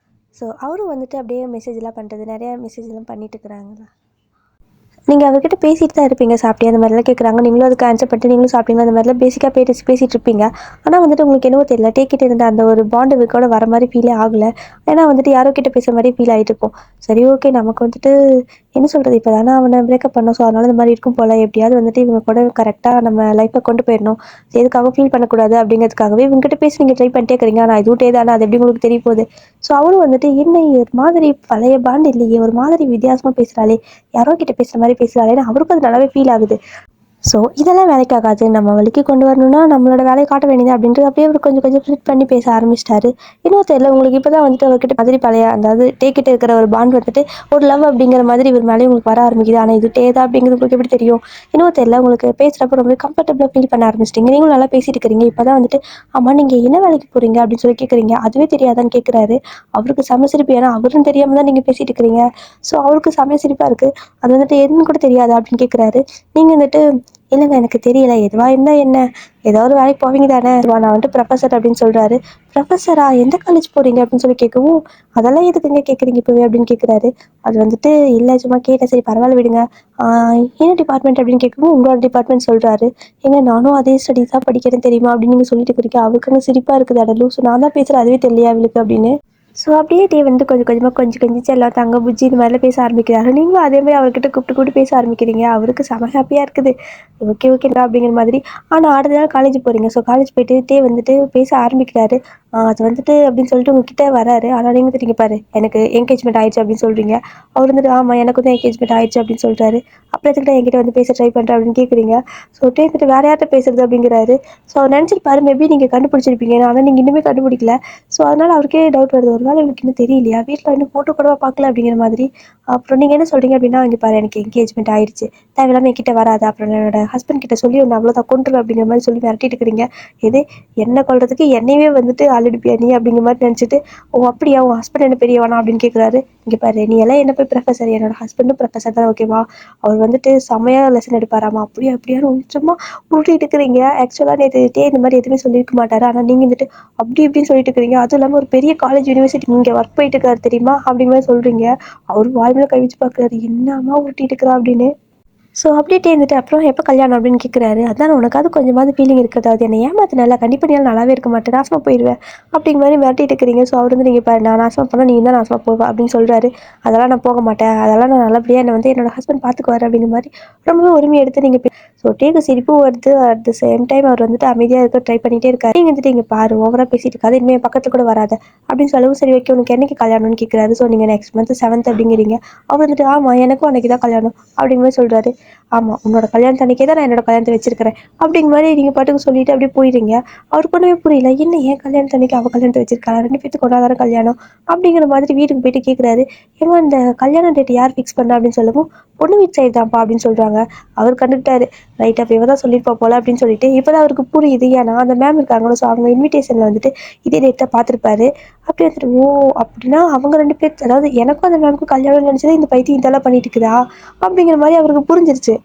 ஸோ அவரும் வந்துட்டு அப்படியே மெசேஜ்லாம் பண்ணுறது, நிறையா மெசேஜ்லாம் பண்ணிட்டு இருக்கிறாங்களா. நீங்கள் அவர்கிட்ட பேசிட்டு தான் இருப்பீங்க, சாப்பிட்டே அந்த மாதிரிலாம் கேட்குறாங்க. நீங்களும் அதுக்கு ஆன்சர் பண்ணிட்டு நீங்களும் சாப்பிட்டீங்க அந்த மாதிரிலாம் பேசிக்காக பேசிட்டு இருப்பீங்க. ஆனால் வந்துட்டு உங்களுக்கு என்னவோ தெரியல, டேக்கிட்ட இருந்த அந்த ஒரு பாண்டு கூட வர மாதிரி ஃபீலே ஆகலை. ஏன்னா வந்துட்டு யாரோ கிட்ட பேசுகிற மாதிரி ஃபீல் ஆகிட்டு இருக்கும். சரி ஓகே, நமக்கு வந்துட்டு என்ன சொல்கிறது, இப்போ தானே அவனை பிரேக்கப் பண்ணோம், ஸோ அதனால இந்த மாதிரி இருக்கும் போல், எப்படியாவது வந்துட்டு இவங்க கூட கரெக்டாக நம்ம லைஃப்பை கொண்டு போயிடணும், எதுக்காகவும் ஃபீல் பண்ணக்கூடாது அப்படிங்கிறதுக்காகவே இவங்ககிட்ட பேசி நீங்கள் ட்ரை பண்ணிட்டே இருக்கிறீங்க. ஆனால் இது விட்டே தானே, அது எப்படி உங்களுக்கு தெரிய போகுது. ஸோ அவரும் வந்துட்டு என்ன ஒரு மாதிரி பழைய பாண்டு இல்லையே, ஒரு மாதிரி வித்தியாசமாக பேசுகிறாளே, யாரோ கிட்ட பேசுகிற மாதிரி பேசுகிறாளேன்னு அவருக்கும் அது நல்லாவே ஃபீல் ஆகுது. ஸோ இதெல்லாம் வேலைக்காகாது, நம்ம வழிக்கு கொண்டு வரணும்னா நம்மளோட வேலையை காட்ட வேண்டியது அப்படின்ட்டு அப்படியே அவர் கொஞ்சம் கொஞ்சம் ஃபிளிட் பண்ணி பேச ஆரம்பிச்சிட்டாரு. இன்னும் தெரியல உங்களுக்கு இப்போ தான் வந்துட்டு அவர்கிட்ட மாதிரி பழைய அதாவது டேக்கிட்ட இருக்கிற ஒரு பாண்ட் வந்துட்டு ஒரு லவ் அப்படிங்கிற மாதிரி இவர் மேலே உங்களுக்கு வர ஆரம்பிக்குது. ஆனால் இது டேதா அப்படிங்கிறது உங்களுக்கு எப்படி தெரியும்? இன்னும் தெரியல, உங்களுக்கு பேசுகிறப்ப ரொம்ப கம்ஃபர்டபுளாக ஃபீல் பண்ண ஆரம்பிச்சிட்டிங்க. நீங்களும் நல்லா பேசிட்டு இருக்கிறீங்க. இப்போ தான் வந்துட்டு ஆமாம் நீங்கள் என்ன வேலைக்கு போகிறீங்க அப்படின்னு சொல்லி கேட்குறீங்க. அதுவே தெரியாதான்னு கேட்குறாரு. அவருக்கு செம சிரிப்பு, ஏன்னா அவரும் தெரியாமல் தான் நீங்கள் பேசிட்டு இருக்கிறீங்க. ஸோ அவருக்கு செம சிரிப்பாக இருக்குது. அது வந்துட்டு எதுன்னு கூட தெரியாதா அப்படின்னு கேட்குறாரு. நீங்கள் வந்துட்டு இல்லைங்க எனக்கு தெரியல, எதுவாக இருந்தால் என்ன, ஏதோ ஒரு வேலைக்கு போவீங்க தானே, நான் வந்துட்டு ப்ரொஃபஸர் அப்படின்னு சொல்கிறாரு. ப்ரொஃபஸரா, எந்த காலேஜ் போகிறீங்க அப்படின்னு சொல்லி கேட்கவும், அதெல்லாம் எதுக்குங்க கேட்குறீங்க இப்போவே அப்படின்னு கேட்குறாரு. அது வந்துட்டு இல்லை சும்மா கேட்டேன், சரி பரவாயில்ல விடுங்க. என்ன டிபார்ட்மெண்ட் அப்படின்னு கேட்கவும் உங்களோட டிபார்ட்மெண்ட் சொல்கிறாரு. ஏங்க நானும் அதே ஸ்டடிஸ் தான் படிக்கிறேன்னு தெரியுமா அப்படின்னு நீங்கள் சொல்லிட்டு இருக்கீங்க. அவருக்குன்னு சிரிப்பாக இருக்குது. அட லூசு, நான் தான் பேசுகிறேன் அதுவே தெரியலையா அவளுக்கு அப்படின்னு. ஸோ அப்படியே டே வந்து கொஞ்சம் கொஞ்சமாக கொஞ்சம் கொஞ்சம் எல்லாம் தங்க புஜ்ஜி இந்த மாதிரிலாம் பேச ஆரம்பிக்கிறாரு. நீங்களும் அதே மாதிரி அவர்கிட்ட கூப்பிட்டு கூப்பிட்டு பேச ஆரம்பிக்கிறீங்க. அவருக்கு செம ஹாப்பியாக இருக்குது. ஓகே ஓகேடா அப்படிங்கிற மாதிரி. ஆனால் அடுத்த நாள் காலேஜ் போகிறீங்க. ஸோ காலேஜ் போயிட்டு டே வந்துட்டு பேச ஆரம்பிக்கிறாரு. அது வந்துட்டு அப்படின்னு சொல்லிட்டு உங்ககிட்ட வராரு. ஆனால் நீங்கள் வந்துட்டு பாரு எனக்கு என்கேஜ்மெண்ட் ஆயிடுச்சு அப்படின்னு சொல்கிறீங்க. அவர் வந்துட்டு ஆமாம் எனக்கு தான் என்கேஜ்மெண்ட் ஆயிடுச்சு அப்படின்னு சொல்கிறாரு. அப்புறம் எதுக்கிட்ட என்கிட்ட வந்து பேச ட்ரை பண்ணுறேன் அப்படின்னு கேட்குறீங்க. ஸோ டே வந்துட்டு வேறு யார்கிட்ட பேசுறது அப்படிங்கிறாரு. ஸோ அவர் நினச்சிருப்பாரு மேபி நீங்கள் கண்டுபிடிச்சிருப்பீங்க, ஆனால் நீங்கள் இன்னுமே கண்டுபிடிக்கல. ஸோ அதனால் அவருக்கே டவுட் வருது, ஒரு வேளை இவருக்கு இன்னும் தெரியலையா, வீட்டில் இன்னும் ஃபோட்டோ கூடவா பார்க்கல அப்படிங்கிற மாதிரி. அப்புறம் நீங்கள் என்ன சொல்கிறீங்க அப்படின்னா, இங்கே பாரு எனக்கு என்கேஜ்மெண்ட் ஆயிடுச்சு, தேவையில்லாமல் என்கிட்ட வராது, அப்புறம் என்னோட ஹஸ்பண்ட் கிட்ட சொல்லி ஒன்று அவ்வளோதான் கொண்டுரு அப்படிங்கிற மாதிரி சொல்லி மிரட்டிட்டு இருக்கிறீங்க. இது என்ன கொள்றதுக்கு என்னையவே வந்துட்டு ஆல்ரெடி நீ அப்படிங்கிற மாதிரி நினச்சிட்டு, ஓ அப்படியா உன் ஹஸ்பண்ட் என்ன பெரியவனா அப்படின்னு கேட்குறாரு. இங்கே பாரு நீ எல்லாம் என்ன போய் ப்ரொஃபஸர், என்னோட ஹஸ்பண்டும் ப்ரொஃபஸர் தான் ஓகேவா, அவர் வந்துட்டு செமையாக லெசன் எடுப்பாராமா, அப்படியே அப்படியான்னு சும்மா உருட்டிட்டு இருக்கிறீங்க. ஆக்சுவலாக நேற்று இந்த மாதிரி எதுவுமே சொல்லியிருக்க மாட்டாரு, ஆனால் நீங்கள் வந்துட்டு அப்படி இப்படின்னு சொல்லிட்டு இருக்கிறீங்க. அதுவும் இல்லாமல் ஒரு பெரிய காலேஜ் யூனிவர்சிட்டி இங்கே ஒர்க் போயிட்டு இருக்காரு தெரியுமா அப்படிங்கிற மாதிரி சொல்கிறீங்க. அவர் வாய்மையில கை வச்சு பார்க்குறாரு, என்னம்மா ஊட்டிட்டு இருக்கிறா அப்படின்னு. ஸோ அப்படியே இருந்துட்டு அப்புறம் எப்போ கல்யாணம் அப்படின்னு கேட்குறாரு. அதான் உனக்காவது கொஞ்சமாவது ஃபீலிங் இருக்கிறது, அது என்னை ஏமாத்தினால கண்டிப்பாக நீ நல்லாவே இருக்க மாட்டேன், நாசமாக போயிடுவேன் அப்படிங்கிற மாதிரி மிரட்டிட்டு இருக்கிறீங்க. ஸோ அவர் வந்து நீங்கள் பாரு நான் நாசமாக போனால் நீ தான் நாசமாக போவா அப்படின்னு சொல்கிறாரு. அதெல்லாம் நான் போக மாட்டேன், அதெல்லாம் நான் நல்லபடியாக என்னை வந்து என்னோட ஹஸ்பண்ட் பார்த்துக்குவார் அப்படிங்கிற மாதிரி ரொம்பவே உரிமை எடுத்து நீங்கள் ஸோ டேக்கு சிரிப்பும் வருது. அட் த சேம் டைம் அவர் வந்துட்டு அமைதியாக இருக்க ட்ரை பண்ணிகிட்டே இருக்காரு. நீங்கள் வந்துட்டு இங்கே பாரு ஓவராக பேசிட்டு இருக்காது, இனிமேல் பக்கத்தில் கூட வராத அப்படின்னு சொல்லவும், சரி ஓகே உனக்கு என்னைக்கு கல்யாணம்னு கேட்குறாரு. ஸோ நீங்கள் நெக்ஸ்ட் மந்த் 7th அப்படிங்கிறீங்க. அவர் வந்துட்டு ஆமாம் எனக்கும் அன்றைக்கி தான் கல்யாணம் அப்படிங்கிற மாதிரி சொல்கிறாரு. ஆமாம் உன்னோட கல்யாணத்து அன்றைக்கே தான் நான் என்னோட கல்யாணத்தை வச்சிருக்கிறேன் அப்படிங்கிற மாதிரி நீங்கள் பாட்டுக்கு சொல்லிட்டு அப்படியே போயிடுறீங்க. அவருக்கு ஒன்றுமே புரியல, என்ன ஏன் கல்யாணத்து அன்றைக்கி அவள் கல்யாணத்தை வச்சிருக்காங்க, ரெண்டு பேருக்கு கொண்டாதார கல்யாணம் அப்படிங்கிற மாதிரி வீட்டுக்கு போயிட்டு கேட்குறாரு. ஏமா இந்த கல்யாண டேட் யார் ஃபிக்ஸ் பண்ணா அப்படின்னு சொல்லவும், பொண்ணு வீட்டு சைடு தான்ப்பா அப்படின்னு சொல்கிறாங்க. அவர் கண்டுக்கிட்டாரு, ரைட் அப்போ இவ தான் சொல்லியிருப்பா போல அப்படின்னு சொல்லிட்டு இப்போ தான் அவருக்கு புரியுது. ஏன்னா அந்த மேம் இருக்காங்களோ, ஸோ அவங்க இன்விடேஷனில் வந்துட்டு இதே டேட் தான் பார்த்துருப்பாரு. அப்படி வந்துட்டு ஓ அப்படின்னா அவங்க ரெண்டு பேர், அதாவது எனக்கும் அந்த மேமுக்கும் கல்யாணம் நினச்சது இந்த பைத்தியம் இதெல்லாம் பண்ணிட்டு இருக்குதா அப்படிங்கிற மாதிரி அவருக்கு புரிஞ்சிருச்சு.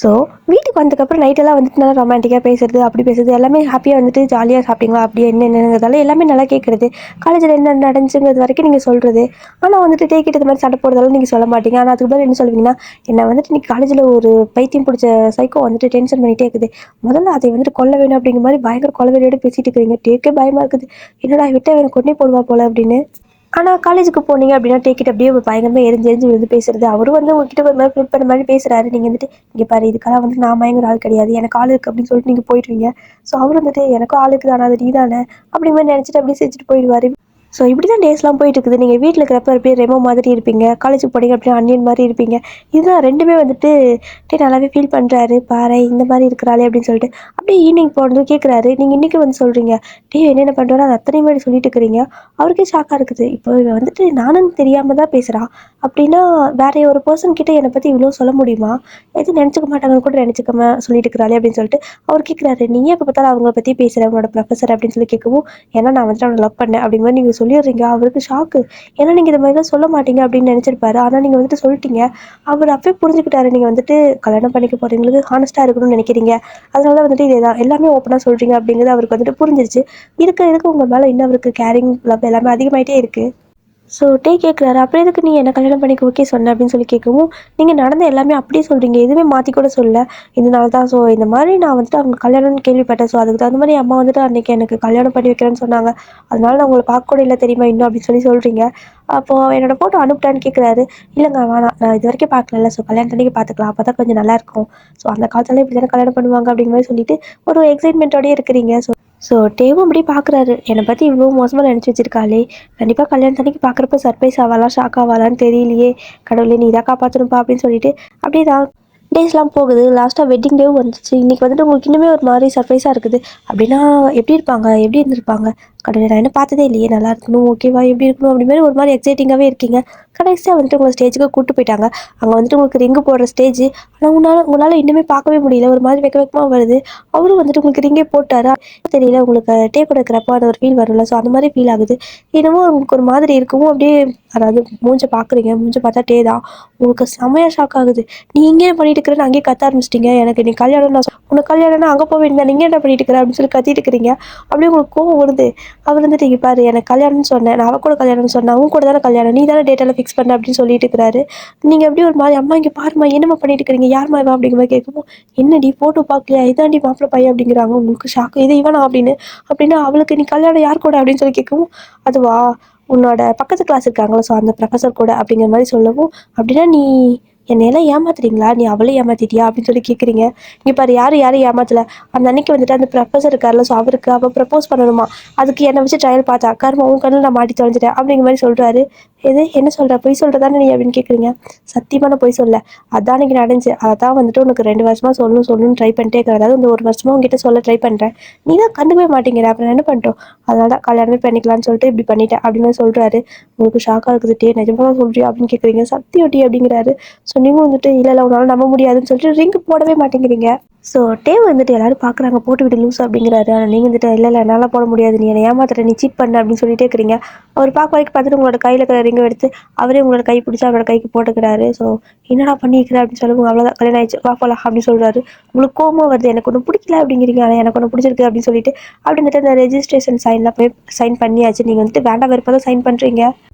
ஸோ வீட்டுக்கு வந்ததுக்கப்புறம் நைட்டெல்லாம் வந்துட்டு நல்லா ரொமான்டிக்காக பேசுறது, அப்படி பேசுறது எல்லாமே ஹாப்பியாக வந்துட்டு ஜாலியாக சாப்பிட்டீங்களா அப்படி என்னென்னங்கிறதால எல்லாமே நல்லா கேட்குறது, காலேஜில் என்ன நடந்துச்சுங்கிறது வரைக்கும் நீங்கள் சொல்கிறது. ஆனால் வந்துட்டு டேக்கிட்டு இது மாதிரி சண்டை போடுறதால நீங்கள் சொல்ல மாட்டீங்க. ஆனால் அதுக்கு பதில் என்ன சொல்லுவீங்கன்னா, என்னை வந்துட்டு இன்னைக்கு காலேஜில் ஒரு பைத்தியம் பிடிச்ச சைக்கோ வந்துட்டு டென்ஷன் பண்ணிகிட்டே இருக்குது, முதல்ல அதை வந்துட்டு கொல்ல வேணும் அப்படிங்கிற மாதிரி பயங்கர கொலவெறியோடு பேசிகிட்டு இருக்கிறீங்க. டேக்கே பயமாக இருக்குது, என்னடா விட்டு எனக்கு கொண்டே போடுவா போல அப்படின்னு. ஆனால் காலேஜுக்கு போனீங்க அப்படின்னா டேக்கிட் அப்படியே பயங்கரமாக எரிஞ்சு வந்து பேசுறது. அவரும் வந்து உங்ககிட்ட ஒரு மாதிரி ஃபிளிப் பண்ண மாதிரி பேசுறாரு. நீங்கள் வந்துட்டு இங்கே பாரு இதுக்கெல்லாம் வந்து நான் மயங்குற ஆள் கிடையாது, எனக்கு ஆள் இருக்குது அப்படின்னு சொல்லிட்டு நீங்கள் போயிடுவீங்க. ஸோ அவர் வந்துட்டு எனக்கும் ஆள் இருக்குது ஆனால் அது நீ தானே அப்படி மாதிரி நினச்சிட்டு அப்படியே செஞ்சுட்டு போயிடுவார். ஸோ இப்படி தான் டேஸ்லாம் போயிட்டு இருக்குது. நீங்கள் வீட்டில் இருக்கிறப்ப அப்படியே ரெமோ மாதிரி இருப்பீங்க, காலேஜுக்கு போனீங்க அப்படியே அன்னியன் மாதிரி இருப்பீங்க. இதுதான் ரெண்டுமே வந்துட்டு நல்லாவே ஃபீல் பண்ணுறாரு. பாரு இந்த மாதிரி இருக்கிறாளே அப்படின்னு சொல்லிட்டு அப்படியே ஈவினிங் போனது கேட்குறாரு. நீங்கள் இன்றைக்கி வந்து சொல்கிறீங்க என்னென்ன பண்ணுறோன்னா அது அத்தனை மாதிரி சொல்லிட்டு இருக்கிறீங்க. அவருக்கே ஷாக்காக இருக்குது. இப்போ இவன் வந்துட்டு நானும் தெரியாமல் தான் பேசுகிறான் அப்படின்னா வேற ஒரு பர்சன் கிட்ட என்னை பற்றி இவ்வளோ சொல்ல முடியுமா, எதுவும் நினச்சிக்க மாட்டாங்கன்னு கூட நினச்சிக்காம சொல்லிட்டு இருக்கிறாளே அப்படின்னு சொல்லிட்டு அவர் கேட்குறாரு. நீ எப்போ பார்த்தாலும் அவங்கள பற்றி பேசுகிற உங்களோட ப்ரொஃபஸர் அப்படின்னு சொல்லி கேட்கவும், ஏன்னா நான் வந்துட்டு அவனை லவ் பண்ணேன் அப்படிங்கிற மாதிரி நீங்கள் சொல்லிடுறீங்க. அவருக்கு ஷாக்கு. ஏன்னா நீங்கள் இந்த மாதிரிலாம் சொல்ல மாட்டீங்க அப்படின்னு நினச்சிருப்பாரு. ஆனால் நீங்கள் வந்துட்டு சொல்லிட்டீங்க. அவர் அப்பவே புரிஞ்சுக்கிட்டாரு, நீங்கள் வந்துட்டு கல்யாணம் பண்ணிக்க போகிறவங்களுக்கு ஹானஸ்ட்டாக இருக்கணும்னு நினைக்கிறீங்க, அதனால வந்துட்டு இதேதான் எல்லாமே ஓப்பனாக சொல்கிறீங்க அப்படிங்கிறது அவருக்கு வந்துட்டு புரிஞ்சிருச்சு. இருக்க உங்கள் மேலே இன்னும் அவருக்கு கேரிங் லவ் எல்லாமே அதிகமாகிட்டே இருக்குது. ஸோ டே கேட்குறாரு, அப்புறம் எதுக்கு நீ என்ன கல்யாணம் பண்ணிக்க ஓகே சொன்ன அப்படின்னு சொல்லி கேட்கவும், நீங்கள் நடந்த எல்லாமே அப்படியே சொல்கிறீங்க, எதுவுமே மாற்றி கூட சொல்ல. இதனால தான் ஸோ இந்த மாதிரி நான் வந்துட்டு அவங்க கல்யாணம்னு கேள்விப்பட்டேன். ஸோ அதுக்கு தகுந்த மாதிரி அம்மா வந்துட்டு அன்றைக்கி எனக்கு கல்யாணம் பண்ணி வைக்கிறேன்னு சொன்னாங்க. அதனால நான் உங்களை பார்க்க கூட இல்லை தெரியுமா இன்னும் அப்படின்னு சொல்லி சொல்கிறீங்க. அப்போது என்னோட ஃபோட்டோ அனுப்பிட்டான்னு கேட்குறாரு. இல்லைங்க வேணாம், நான் இது வரைக்கும் பார்க்கல. ஸோ கல்யாணத்தன்னைக்கு பார்த்துக்கலாம், அப்போ தான் கொஞ்சம் நல்லாயிருக்கும். ஸோ அந்த காலத்தில் இப்படி தானே கல்யாணம் பண்ணுவாங்க அப்படிங்கிற மாதிரி சொல்லிட்டு ஒரு எக்ஸைட்மெண்ட்டோடயே இருக்கிறீங்க. ஸோ டேவும் அப்படியே பார்க்குறாரு, என்னை பற்றி இவ்வளோ மோசமாக நினச்சி வச்சிருக்காளே, கண்டிப்பாக கல்யாணத்தன்னைக்கு பார்க்குறப்ப சர்ப்ரைஸ் ஆவாளா ஷாக் ஆவாளான்னு தெரியலையே, கடவுளே நீ தான் காப்பாற்றணும்ப்பா அப்படின்னு சொல்லிட்டு அப்படியே தான் டேஸ்லாம் போகுது. லாஸ்ட்டாக வெட்டிங் டேவும் வந்துச்சு. இன்றைக்கி வந்துட்டு உங்களுக்கு இன்னுமே ஒரு மாதிரி சர்ப்ரைஸாக இருக்குது. அப்படின்னா எப்படி இருப்பாங்க, எப்படி இருந்திருப்பாங்க, கடவுளே நான் என்ன பார்த்ததே இல்லையே, நல்லா இருக்கணும் ஓகேவா, எப்படி இருக்கணும் அப்படி மாதிரி ஒரு மாதிரி எக்ஸைட்டிங்காகவே இருக்கீங்க. கடைசியாக வந்துட்டு உங்களை ஸ்டேஜுக்கு கூப்பிட்டு போயிட்டாங்க. அங்கே வந்துட்டு உங்களுக்கு ரிங்கு போடுற ஸ்டேஜ். ஆனால் உங்களால் இன்னுமே பார்க்கவே முடியல, ஒரு மாதிரி வெக்கமாக வருது. அவரும் வந்துட்டு உங்களுக்கு ரிங்கே போட்டாரா தெரியல. உங்களுக்கு டே கூட இருக்கிறப்போ அந்த ஒரு ஃபீல் வரும்ல, ஸோ அந்த மாதிரி ஃபீல் ஆகுது. என்னமோ உங்களுக்கு ஒரு மாதிரி இருக்கவும் அப்படியே, அதாவது மூஞ்ச பார்க்குறீங்க, மூஞ்ச பார்த்தா டே தான். உங்களுக்கு செமையாக ஷாக் ஆகுது. நீ இங்கே பண்ணிட்டு இருக்கிறேன்னு அங்கேயே கத்த ஆரம்பிச்சிட்டிங்க. எனக்கு நீ கல்யாணம் நான் உனக்கு கல்யாணம்னா அங்கே போக வேண்டியதான், நீங்கள் என்ன பண்ணிட்டு இருக்கிற அப்படின்னு சொல்லி கத்திட்டு இருக்கிறீங்க. அப்படியே உங்களுக்கு கோவம் வருது. அவர் வந்துட்டு இங்கே பாரு, எனக்கு கல்யாணம்னு சொன்னேன், நான் அவ கூட கல்யாணம்னு சொன்னேன், அவங்க கூட தானே கல்யாணம், நீ தானே டேட்டெல்லாம் ஃபிக்ஸ் பண்ண அப்படின்னு சொல்லிட்டு இருக்கிறாரு. நீங்கள் அப்படியே ஒரு மாதிரி, அம்மா இங்கே பாருமா என்னம்மா பண்ணிட்டு இருக்கிறீங்க, யாருமா இவன் அப்படிங்கிற மாதிரி கேட்கவும், என்னடி ஃபோட்டோ பார்க்கலையா, இதாண்டி மாப்பிள்ளை பையன் அப்படிங்கிறாங்க. உங்களுக்கு ஷாக்கு, இது இவனா அப்படின்னு. அப்படின்னா அவளுக்கு நீ கல்யாணம் யார் கூட அப்படின்னு சொல்லி கேட்கவும், அதுவா உன்னோட பக்கத்து கிளாஸ் இருக்காங்களா, ஸோ அந்த ப்ரொஃபஸர் கூட அப்படிங்கிற மாதிரி சொல்லவும், அப்படின்னா நீ என்னையெல்லாம் ஏமாத்துறீங்களா, நீ அவளே ஏமாத்திட்டியா அப்படின்னு சொல்லி கேட்குறீங்க. இங்கே பாரு, யாரும் ஏமாத்தல. அந்த அன்னைக்கு வந்துட்டு அந்த ப்ரொஃபஸர் இருக்கார்ல, ஸோ அவருக்கு அவள் ப்ரப்போஸ் பண்ணணுமா, அதுக்கு என்னை வச்சு ட்ரையல் பார்த்தா, கருமா உன் கண்ணில் நான் மாட்டி தொலைஞ்சிட்டேன் அப்படிங்கிற மாதிரி சொல்கிறாரு. எது என்ன சொல்கிற, பொய் சொல்கிறதானே நீ அப்படின்னு கேட்குறீங்க. சத்தியமான பொய் சொல்ல, அதான் எனக்கு நடந்துச்சு. அதான் வந்துட்டு உனக்கு 2 வருஷமாக சொல்லணும்னு ட்ரை பண்ணிட்டே இருக்கிறேன். அதாவது இந்த 1 வருஷமாக உங்ககிட்ட சொல்ல ட்ரை பண்ணுறேன், நீ தான் கண்டுக்கவே மாட்டேங்கிற, அப்புறம் என்ன பண்ணிட்டோம், அதனால தான் கல்யாணமே பண்ணிக்கலாம்னு சொல்லிட்டு இப்படி பண்ணிட்டேன் அப்படின்னு சொல்கிறாரு. உங்களுக்கு ஷாக்காக இருக்குது. டே நிஜமாக சொல்கிறியா அப்படின்னு கேட்குறீங்க. சத்தியம் டி அப்படிங்கிறாரு. ஸோ நீங்கள் வந்துட்டு இல்லை உன்னால் நம்ப முடியாதுன்னு சொல்லிட்டு ரிங்க் போடவே மாட்டேங்கிறீங்க. ஸோ டேவ் வந்துட்டு எல்லாரும் பார்க்குறாங்க, போட்டு விட்டு லூஸ் அப்படிங்கிறாரு. ஆனால் நீங்கள் வந்துட்டு இல்லை என்னால் போட முடியாது, நீ என்னை ஏமாத்துற, நீ சீட் பண்ண அப்படின்னு சொல்லிட்டே இருக்கிறீங்க. அவர் பார்க்க வரைக்கும் பார்த்துட்டு உங்களோட கையில் இருக்கிற ரிங்கை எடுத்து அவரே உங்களோட கை பிடிச்சி அவரோட கைக்கு போட்டுக்கிறாரு. ஸோ என்னடா பண்ணிக்கிறேன் அப்படின்னு சொல்லுவாங்க. அவ்வளோதான் கல்யாணம் ஆயிடுச்சு, வா போலாம் அப்படின்னு சொல்கிறாரு. உங்களுக்கு கோவமாக வருது, எனக்கு ஒன்று பிடிக்கல அப்படிங்கிறீங்க, ஆனால் எனக்கு ஒன்று பிடிச்சிருக்கு அப்படின்னு சொல்லிட்டு அப்படி வந்துட்டு அந்த ரெஜிஸ்ட்ரேஷன் சைன்லாம் போய் சைன் பண்ணியாச்சு. நீங்கள் வந்துட்டு வேண்டாம் வெறுப்பாக சைன் பண்ணுறீங்க.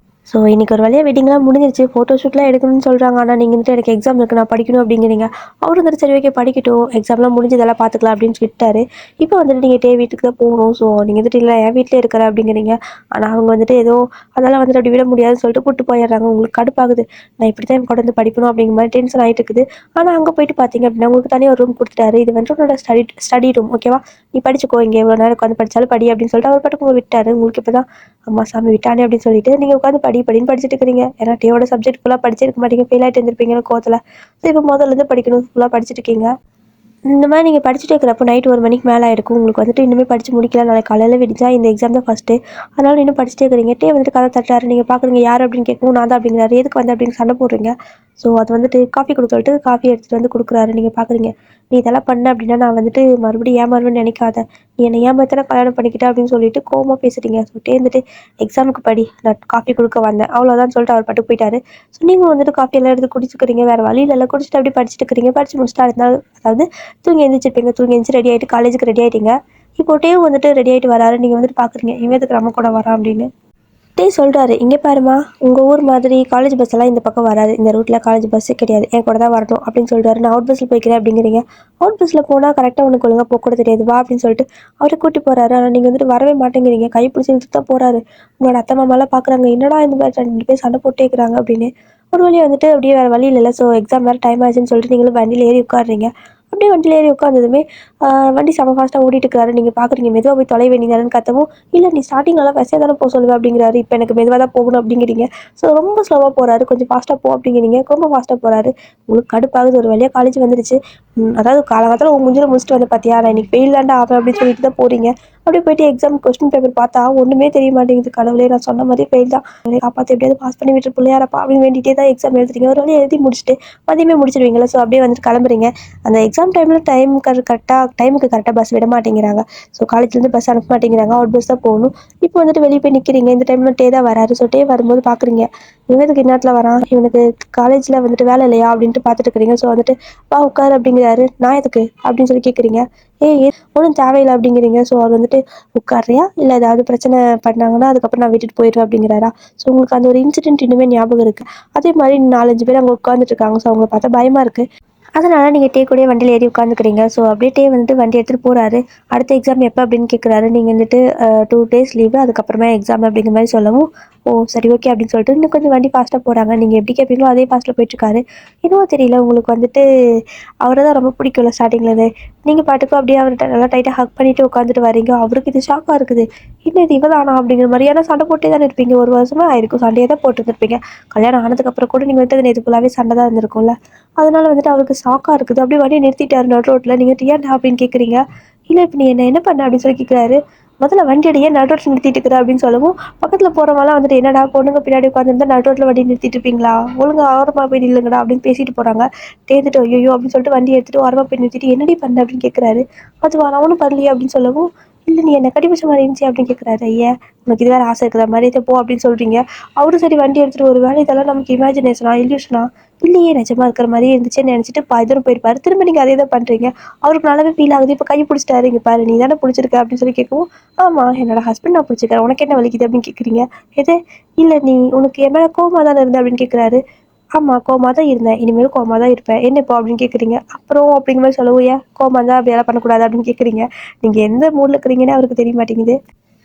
ஸோ இன்றைக்கி ஒரு வழியாக வெட்டிங்லாம் முடிஞ்சிருச்சு. ஃபோட்டோ ஷூட்லாம் எடுக்கணும்னு சொல்கிறாங்க. ஆனால் நீங்கள் வந்துட்டு எனக்கு எக்ஸாம் இருக்குது, நான் படிக்கணும் அப்படிங்கிறீங்க. அவரும் வந்துட்டு சரி ஓகே படிக்கட்டும், எக்ஸாம்லாம் முடிஞ்சதெல்லாம் பார்த்துக்கலாம் அப்படின்னு விட்டாரு. இப்போ வந்துட்டு நீங்கள் டே வீட்டுக்கு தான் போகணும். ஸோ நீங்கள் வந்துட்டு இல்லை என் வீட்டிலே இருக்கிற அப்படிங்கிறீங்க. ஆனால் அவங்க வந்துட்டு ஏதோ அதெல்லாம் வந்துட்டு அப்படி விட முடியாதுன்னு சொல்லிட்டு கூப்பிட்டு போயிடுறாங்க. உங்களுக்கு கடுப்பாகுது, நான் இப்படி தான் என் கூட வந்து படிக்கணும் அப்படிங்கிற மாதிரி டென்ஷன் ஆகிட்டு இருக்குது. ஆனால் அங்கே போயிட்டு பார்த்தீங்க அப்படின்னா உங்களுக்கு தனியாக ஒரு ரூம் கொடுத்துட்டாரு. இது வந்துட்டு உன்னோட ஸ்டடி ரூம் ஓகேவா, நீ படிச்சுக்கோ, இங்கே எவ்வளோ நேரம் உட்காந்து படித்தாலும் படி அப்படின்னு சொல்லிட்டு அவர் பாட்டுக்கு உங்களை விட்டாரு. உங்களுக்கு இப்போ தான் அம்மா சாமி விட்டானே அப்படின்னு சொல்லிட்டு நீங்கள் உட்காந்து படின்னு படிச்சுட்டு இருக்கிறீங்க. ஏன்னா டேவோட சப்ஜெக்ட் ஃபுல்லாக படிச்சிருக்க மாட்டீங்க, ஃபெயில் ஆகிட்டு இருந்திருப்பீங்க கோவத்தில். ஸோ இப்போ முதல்லேருந்து படிக்கணும், ஃபுல்லாக படிச்சுட்டு இருக்கீங்க. இந்த மாதிரி நீங்கள் படிச்சுட்டு இருக்கிறப்போ நைட் 1 மணிக்கு மேலே ஆகிருக்கும். உங்களுக்கு வந்துட்டு இன்னுமே படித்து முடிக்கல, நாளைக்கு காலையில் விடிஞ்சா இந்த எக்ஸாம் தான் ஃபஸ்ட்டு, அதனால் இன்னும் படிச்சுட்டே இருக்கிறீங்க. டே வந்துட்டு கதை தட்டுறாரு. நீங்கள் பார்க்குறீங்க, யார் அப்படின்னு கேட்கவும் நான் தான் அப்படிங்கிறாரு. எதுக்கு வந்து அப்படின்னு சண்டை போடுறீங்க. ஸோ அது வந்துட்டு காஃபி கொடுக்க சொல்லிட்டு காஃபி எடுத்துகிட்டு வந்து கொடுக்குறாரு. நீங்கள் பார்க்குறீங்க, நீ இதெல்லாம் பண்ண அப்படின்னா நான் வந்துட்டு மறுபடியும் ஏமாறுவேன்னு நினைக்காத, நீ என்னை ஏமாத்தினா கல்யாணம் பண்ணிக்கிட்ட அப்படின்னு சொல்லிட்டு கோவமாக பேசுகிறீங்க. ஸோ டே வந்துட்டு எக்ஸாமுக்கு படி, நான் காஃபி கொடுக்க வந்தேன் அவ்வளோதான் சொல்லிட்டு அவர் பட்டு போயிட்டாரு. ஸோ நீங்கள் வந்துட்டு காஃபி எல்லாம் எடுத்து குடிச்சுக்கிறீங்க, வேறு வழியில் எல்லாம் குடிச்சிட்டு அப்படி படிச்சுட்டு இருக்கிறீங்க. படித்து முடிச்சுட்டு அடுத்த நாள் அதாவது தூங்கி எழுந்திரிச்சிருப்பீங்க. தூங்கி எழுந்திரிச்சு ரெடி ஆகிட்டு காலேஜுக்கு ரெடி ஆகிட்டீங்க. இப்போ டே வந்துட்டு ரெடி ஆகிட்டு வராரு. நீங்கள் வந்துட்டு பார்க்குறீங்க, இவன் எதுக்கு நம்ம கூட வரான் அப்படின்னு. டே சொல்கிறாரு, இங்கே பாருமா, உங்கள் ஊர் மாதிரி காலேஜ் பஸ் எல்லாம் இந்த பக்கம் வராது, இந்த ரூட்டில் காலேஜ் பஸ்ஸே கிடையாது, என் கூட தான் வரணும் அப்படின்னு சொல்கிறாரு. நான் அவுட் பஸ்ஸில் போய்க்கிறேன் அப்படிங்கிறீங்க. அவுட் பஸ்ஸில் போனால் கரெக்டாக உனக்கு ஒழுங்காக போக கூட தெரியாது, வா அப்படின்னு சொல்லிட்டு அவரை கூட்டி போகிறாரு. ஆனால் நீங்கள் வந்துட்டு வரவே மாட்டேங்கிறீங்க. கை பிடிச்சி இழுத்துட்டு தான் போகிறாரு. உங்களோட அத்தை மாமாலாம் பார்க்குறாங்க, என்னடா இந்த மாதிரி 2 பேர் சண்டை போட்டே இருக்கிறாங்க அப்படின்னு. ஒரு வழியாக வந்துட்டு அப்படியே வேறு வழி இல்லை. ஸோ எக்ஸாம் வேறு டைம் ஆச்சுன்னு சொல்லிட்டு நீங்களும் வண்டியில் ஏறி உட்காடுறீங்க. அப்படியே வண்டியில் ஏறி உட்காந்ததுமே வண்டி செம ஃபாஸ்ட்டாக ஓடிட்டு இருக்காரு. நீங்கள் பார்க்குறீங்க, மெதுவாக போய் தொலை வேண்டியதானு கத்தவும், இல்லை நீ ஸ்டார்டிங்லாம் வசதியாக தானே போக சொல்லுவேன் அப்படிங்கிறாரு. இப்போ எனக்கு மெதுவாக தான் போகணும் அப்படிங்கிறீங்க. ஸோ ரொம்ப ஸ்லோவாக போகிறாரு. கொஞ்சம் ஃபாஸ்ட்டாக போ அப்படிங்கிறீங்க, ரொம்ப ஃபாஸ்ட்டாக போகிறாரு. உங்களுக்கு கடுப்பாகுது. ஒரு வழியாக காலேஜ் வந்துருச்சு. அதாவது காலகாலத்தில் உங்கள் மூஞ்சில் முடிச்சுட்டு வந்து பார்த்தியா, நான் இன்னைக்கு ஃபெயில் தாண்டா ஆவேன் அப்படின்னு சொல்லிட்டு தான் போகிறீங்க. அப்படியே போயிட்டு எக்ஸாம் கொஸ்டின் பேப்பர் பார்த்தா ஒன்றுமே தெரிய மாட்டேங்குது. கடவுளே, நான் சொன்ன மாதிரி ஃபெயில் தான், காப்பாற்ற எப்படியாவது பாஸ் பண்ணி விட்டு பிள்ளையாரப்பா அப்படின்னு வேண்டிகிட்டே தான் எக்ஸாம் எழுதுறீங்க. ஒரு வழியாக எழுதி முடிச்சுட்டு மதியமே முடிச்சிடுவீங்களா. ஸோ அப்படியே வந்துட்டு கிளம்புறீங்க. அந்த எக்ஸாம் டைமில் கரெக்டாக பஸ் விட மாட்டேங்கிறாங்க. ஸோ காலேஜ்லேருந்து பஸ் அனுப்ப மாட்டேங்கிறாங்க, அவுட் பஸ் தான் போகணும். இப்போ வந்துட்டு வெளியே போய் நிற்கிறீங்க, இந்த டைமில் டே தான் வராரு. ஸோ டே வரும்போது பார்க்குறீங்க, இவனுக்கு இந்நேரத்தில் வரான், இவனுக்கு காலேஜில் வந்துட்டு வேலை இல்லையா அப்படின்ட்டு பார்த்துட்டு இருக்கிறீங்க. ஸோ வந்துட்டு வா உட்காரு அப்படிங்கிறாரு. நான் எதுக்கு அப்படின்னு சொல்லி கேட்குறீங்க. ஒன்றும் தேவையில்லை அப்படிங்கிறீங்க. ஸோ அவர் வந்துட்டு உட்காரியா இல்லை ஏதாவது பிரச்சனை பண்ணாங்கன்னா அதுக்கப்புறம் நான் விட்டுட்டு போயிடுவேன் அப்படிங்கிறாரா. ஸோ உங்களுக்கு அந்த ஒரு இன்சிடென்ட் இன்னுமே ஞாபகம் இருக்குது. அதே மாதிரி 4-5 பேர் அங்கே உட்காந்துட்டு இருக்காங்க. ஸோ அவங்களை பார்த்தா பயமாக இருக்குது. அதனால் நீங்கள் டே கூட வண்டியில் ஏறி உட்காந்துக்கிறீங்க. ஸோ அப்படியே டே வந்துட்டு வண்டி எடுத்துகிட்டு போகிறாரு. அடுத்த எக்ஸாம் எப்போ அப்படின்னு கேட்குறாரு. நீங்கள் வந்துட்டு 2 days லீவு, அதுக்கப்புறமா எக்ஸாம் அப்படிங்கிற மாதிரி சொல்லவும், ஓ சரி ஓகே அப்படின்னு சொல்லிட்டு இன்னும் கொஞ்சம் வண்டி ஃபாஸ்ட்டாக போகிறாங்க. நீங்கள் எப்படி கேட்பீங்களோ அதே ஃபாஸ்ட்டில் போயிட்டுருக்காரு. இன்னும் தெரியல, உங்களுக்கு வந்துட்டு அவரை தான் ரொம்ப பிடிக்கும்ல ஸ்டார்டிங்லேருந்து. நீங்கள் பாட்டுக்கும் அப்படியே அவர்கிட்ட நல்லா டைட்டாக ஹக் பண்ணிவிட்டு உட்காந்துட்டு வரீங்க. அவருக்கு இது ஷாக்காக இருக்குது. இன்னும் இது இவதானா அப்படிங்கிற மாதிரி. ஏன்னா சண்டை போட்டே தானே இருப்பீங்க, 1 வருஷமாக ஆயிருக்கும் சண்டையே தான் போட்டுருந்துருப்பீங்க. கல்யாணம் ஆனதுக்கப்புறம் கூட நீங்கள் வந்துட்டு நேற்று ஃபுல்லாகவே சண்டை தான் இருந்திருக்கும்ல. அதனால வந்துட்டு அவருக்கு ஷாக்காக இருக்குது. அப்படியே வண்டியை நிறுத்திட்டாரு நடு ரோட்டில். நீங்கள் ஏன்டா அப்படின்னு கேட்குறீங்க. இல்லை இப்போ நீ என்ன பண்ண அப்படின்னு சொல்லி கேட்குறாரு. முதல்ல வண்டி அடியே நடு ரோட்டில் நிறுத்திட்டு இருக்கிற அப்படின்னு சொல்லவும், பக்கத்தில் போகிறவங்களாம் வந்துட்டு என்னடா பொண்ணுங்க பின்னாடி உட்காந்துருந்தா நடு ரோட்டில் வண்டி நிறுத்திட்டு இருப்பீங்களா, ஒழுங்கா ஓரமாக போய் நில்லுங்கடா அப்படின்னு பேசிட்டு போகிறாங்க. தேர்ந்துட்டு ஐயோ அப்படின்னு சொல்லிட்டு வண்டி எடுத்துகிட்டு ஓரமாக போய் நிறுத்திட்டு என்னடி பண்ண அப்படின்னு கேட்குறாரு. அதுவா நான் ஒன்றும் பண்ணலையே அப்படின்னு சொல்லவும், இல்லை நீ என்ன கட்டிப்பிடிச்ச மாதிரி இருந்துச்சு அப்படின்னு கேட்குறாரு. ஐயா உனக்கு இது வேறு ஆசை இருக்குதா மாதிரி போ அப்படின்னு சொல்கிறீங்க. அவரும் சரி வண்டி எடுத்துகிட்டு ஒரு வேலை இதெல்லாம் நமக்கு இமேஜினேஷனா இல்யூஷனா, இல்லையே நிஜமா இருக்கிற மாதிரி இருந்துச்சுன்னு நினச்சிட்டு தூரம் போயிருப்பாரு. திரும்ப நீங்கள் அதே தான் பண்ணுறீங்க. அவருக்கு நல்லாவே ஃபீல் ஆகுது. இப்போ கை பிடிச்சிட்டாரு. இங்கே பாரு நீ தானே பிடிச்சிருக்க அப்படின்னு சொல்லி கேட்கவும், ஆமாம் என்னோட ஹஸ்பண்ட் நான் பிடிச்சிருக்கேன், உனக்கு என்ன வலிக்குது அப்படின்னு கேட்குறீங்க. எது இல்லை நீ உனக்கு என் மேலே கோவமாக தானே இருந்த அப்படின்னு கேட்குறாரு. ஆமாம் கோவமாக தான் இருந்தேன், இனிமேல் கோவமாக தான் இருப்பேன், என்ன இப்போ அப்படின்னு கேட்குறீங்க. அப்புறம் அப்படிங்கிற மாதிரி சொல்லவும், ஏன் கோவமாக இருந்தால் அப்படியெல்லாம் பண்ணக்கூடாது அப்படின்னு கேட்குறீங்க. நீங்கள் எந்த மூடில் இருக்கிறீங்கன்னு அவருக்கு தெரிய மாட்டேங்குது.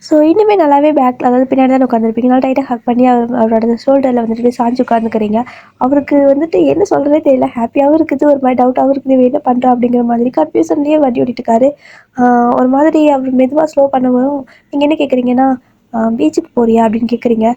ஸோ இன்னுமே நல்லாவே பேக் அதாவது பின்னாடி தான் உட்காந்துருப்பீங்க. நல்லா டைட்டாக ஹக் பண்ணி அவரோட ஷோல்டரில் வந்துட்டு போய் சாஞ்சு உட்காந்துக்கிறீங்க. அவருக்கு வந்துட்டு என்ன சொல்கிறதே தெரியல. ஹாப்பியாகவும் இருக்குது, ஒரு மாதிரி டவுட்டாகவும் இருக்குது. இவன் என்ன பண்ணுறா அப்படிங்கிற மாதிரி கன்ஃபியூஷன்லேயே வண்டி ஓட்டிட்டு இருக்காரு. ஒரு மாதிரி அவர் மெதுவாக ஸ்லோ பண்ணும்போதும் நீங்கள் என்ன கேட்குறீங்கன்னா, பீச்சுக்கு போறியா அப்படின்னு கேட்குறீங்க.